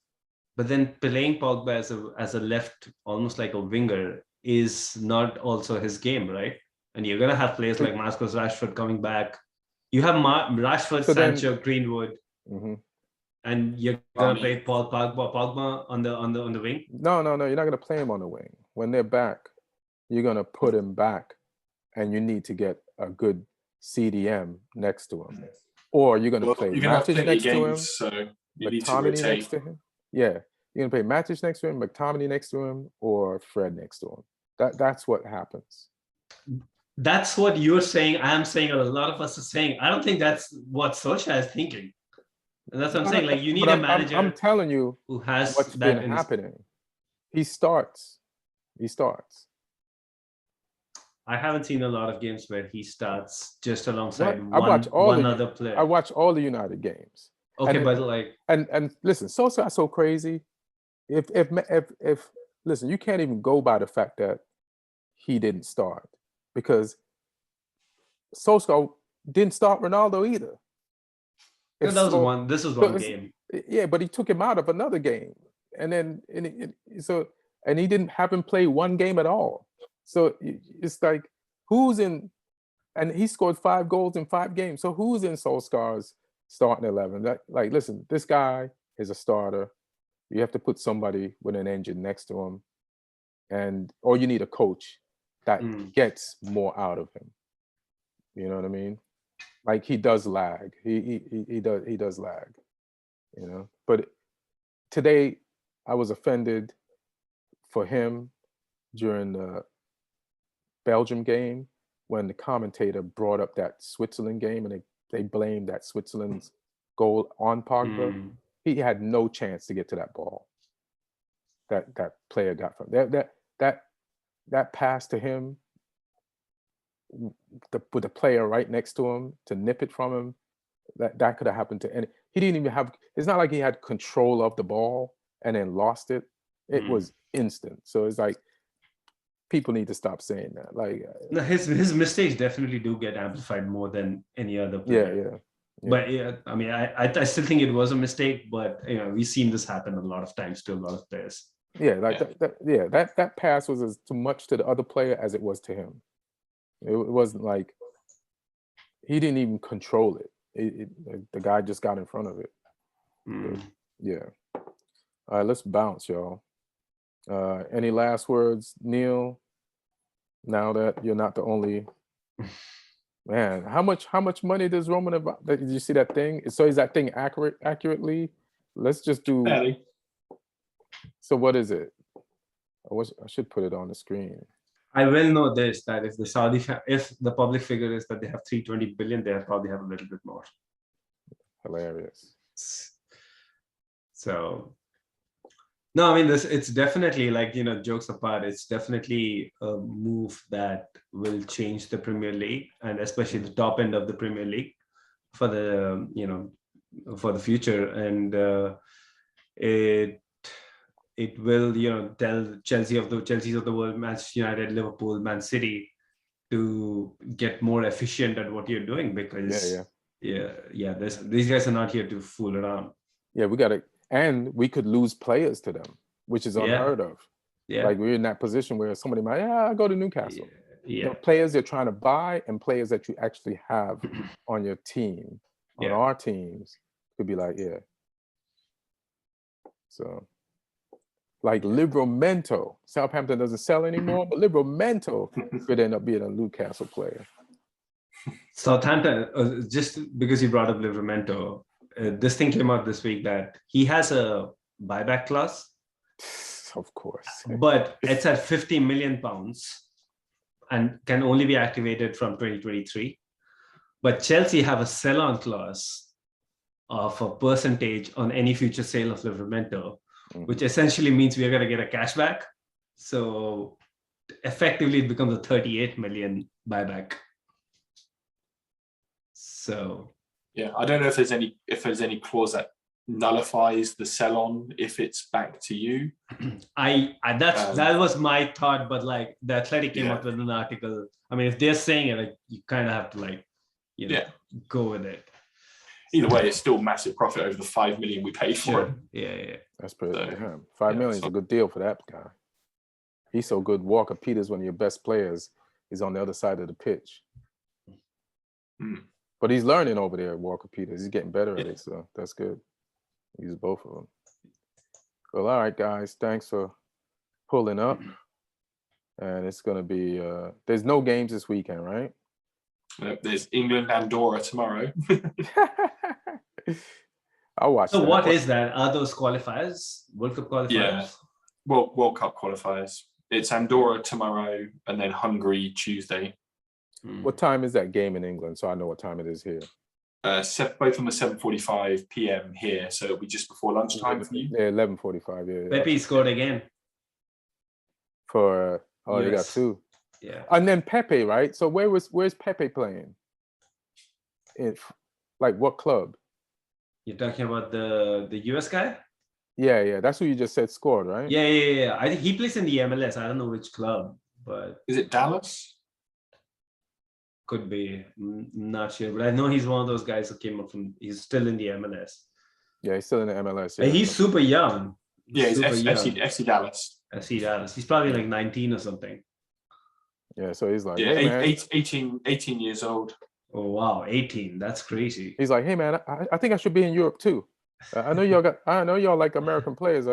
But then playing Pogba as a left, almost like a winger, is not also his game, right? And you're gonna have players like Marcus Rashford coming back. You have Rashford, Sancho, Greenwood, and you're gonna play Paul Pogba on the wing. No, you're not gonna play him on the wing. When they're back, you're gonna put him back, and you need to get a good CDM next to him. or you're going to play you're going to have Matic plenty next of to him, games, so you need to McTominay rotate. next to him. Yeah, you're going to play Matic next to him, McTominay next to him, or Fred next to him. That's what happens. That's what you're saying. I'm saying, or a lot of us are saying. I don't think that's what Solskjaer is thinking. And that's what I'm saying. Like, you need a manager. I'm telling you who has what's that been happening. He starts. I haven't seen a lot of games where he starts just alongside one other player. I watch all the United games. Okay, but like, and listen, Solskjaer's so crazy. If listen, you can't even go by the fact that he didn't start, because Solskjaer didn't start Ronaldo either. this was one game. Yeah, but he took him out of another game, and then and he didn't have him play one game at all. So it's like, who's in? And he scored 5 goals in 5 games. So who's in Solskjaer's starting 11? Like, listen, this guy is a starter. You have to put somebody with an engine next to him, or you need a coach that gets more out of him. You know what I mean? Like, he does lag. He does lag. You know. But today, I was offended for him during the Belgium game, when the commentator brought up that Switzerland game, and they blamed that Switzerland's goal on Pogba. He had no chance to get to that ball that player got from that pass to him, with the player right next to him to nip it from him. That could have happened to any. He didn't even have. It's not like he had control of the ball and then lost it. It was instant. So it's like, people need to stop saying that. Like, no, his mistakes definitely do get amplified more than any other player. Yeah. But yeah, I mean, I still think it was a mistake. But we've seen this happen a lot of times to a lot of players. Yeah, like that pass was as much to the other player as it was to him. It wasn't like he didn't even control it. The guy just got in front of it. But, yeah. All right, let's bounce, y'all. Any last words, Neil? Now that you're not the only man, how much money does Roman have? Did you see that thing? So is that thing accurately? Let's just do. Fairly. So what is it? I should put it on the screen. I will know this, that if the public figure is that they have 320 billion, they probably have a little bit more. Hilarious. So, no, I mean, it's definitely, like, jokes apart, it's definitely a move that will change the Premier League, and especially the top end of the Premier League for the, for the future. And it will, tell Chelsea's of the world, Manchester United, Liverpool, Man City, to get more efficient at what you're doing, because these guys are not here to fool around. Yeah, we got to, and we could lose players to them, which is unheard of. Yeah, like, we're in that position where somebody might, I'll go to Newcastle. Yeah. Players you're trying to buy and players that you actually have on your team, on our teams, could be like, So, like Livramento, Southampton doesn't sell anymore, but Livramento could end up being a Newcastle player. Southampton, just because you brought up Livramento, this thing came out this week that he has a buyback clause. Of course. But it's at £50 million and can only be activated from 2023. But Chelsea have a sell-on clause of a percentage on any future sale of Livramento, which essentially means we are going to get a cashback. So effectively, it becomes a 38 million buyback. So yeah, I don't know if there's any clause that nullifies the sell on if it's back to you. That was my thought, but like the Athletic came out with an article. I mean, if they're saying it, like, you kind of have to go with it. Either way, it's still massive profit over the 5 million we paid for it. Yeah. That's pretty good. 5 million is a good deal for that guy. He's so good. Walker Peters, one of your best players, is on the other side of the pitch. But he's learning over there, Walker Peters. He's getting better at it, so that's good. Use both of them. Well, all right, guys. Thanks for pulling up. And it's going to be, there's no games this weekend, right? There's England Andorra tomorrow. I'll watch So that. what is that? Are those qualifiers? World Cup qualifiers? Yeah. World Cup qualifiers. It's Andorra tomorrow and then Hungary Tuesday. What time is that game in England? So I know what time it is here. Both on the 7:45 p.m. here, so it'll be just before lunchtime for you. Yeah, 11:45. Yeah. Pepe scored again. For they got US. 2. Yeah. And then Pepe, right? So where's Pepe playing? Like what club? You're talking about the US guy? Yeah. That's who you just said scored, right? Yeah. I think he plays in the MLS. I don't know which club, but Is it Dallas? could be. Not sure, but I know he's one of those guys who came up from. He's still in the MLS. Yeah, he's still in the MLS. And he's super young. Yeah, he's super young. FC Dallas. FC Dallas. He's probably like 19 or something. Yeah, so he's like, Yeah, hey, man. 18 years old. Oh wow, 18. That's crazy. He's like, hey man, I think I should be in Europe too. I know y'all like American players.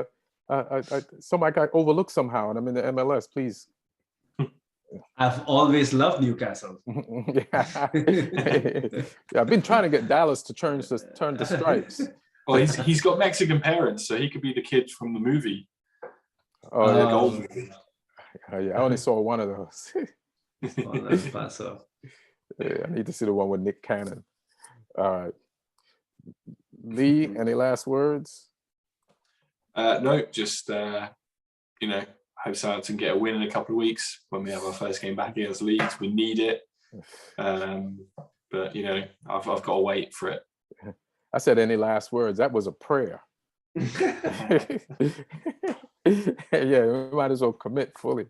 Somebody got overlooked somehow, and I'm in the MLS. Please. I've always loved Newcastle. Yeah, I've been trying to get Dallas to turn the stripes. Well, he's got Mexican parents, so he could be the kid from the movie. Oh, The gold movie. Yeah, I only saw one of those. That's Paso. Yeah, I need to see the one with Nick Cannon. All right, Lee. Any last words? No, just hope Southampton get a win in a couple of weeks when we have our first game back against Leeds. We need it, but I've got to wait for it. I said any last words. That was a prayer. Yeah, we might as well commit fully.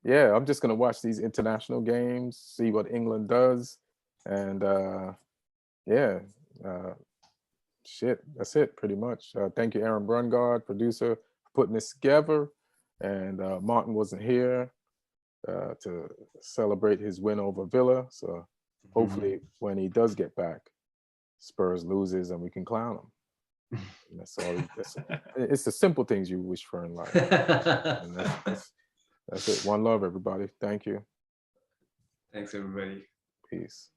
Yeah, I'm just gonna watch these international games, see what England does, and that's it pretty much. Thank you, Aaron Brungardt, producer, for putting this together. And Martin wasn't here to celebrate his win over Villa. So hopefully when he does get back, Spurs loses and we can clown him. And that's all. It's the simple things you wish for in life. And that's it. One love, everybody. Thank you. Thanks, everybody. Peace.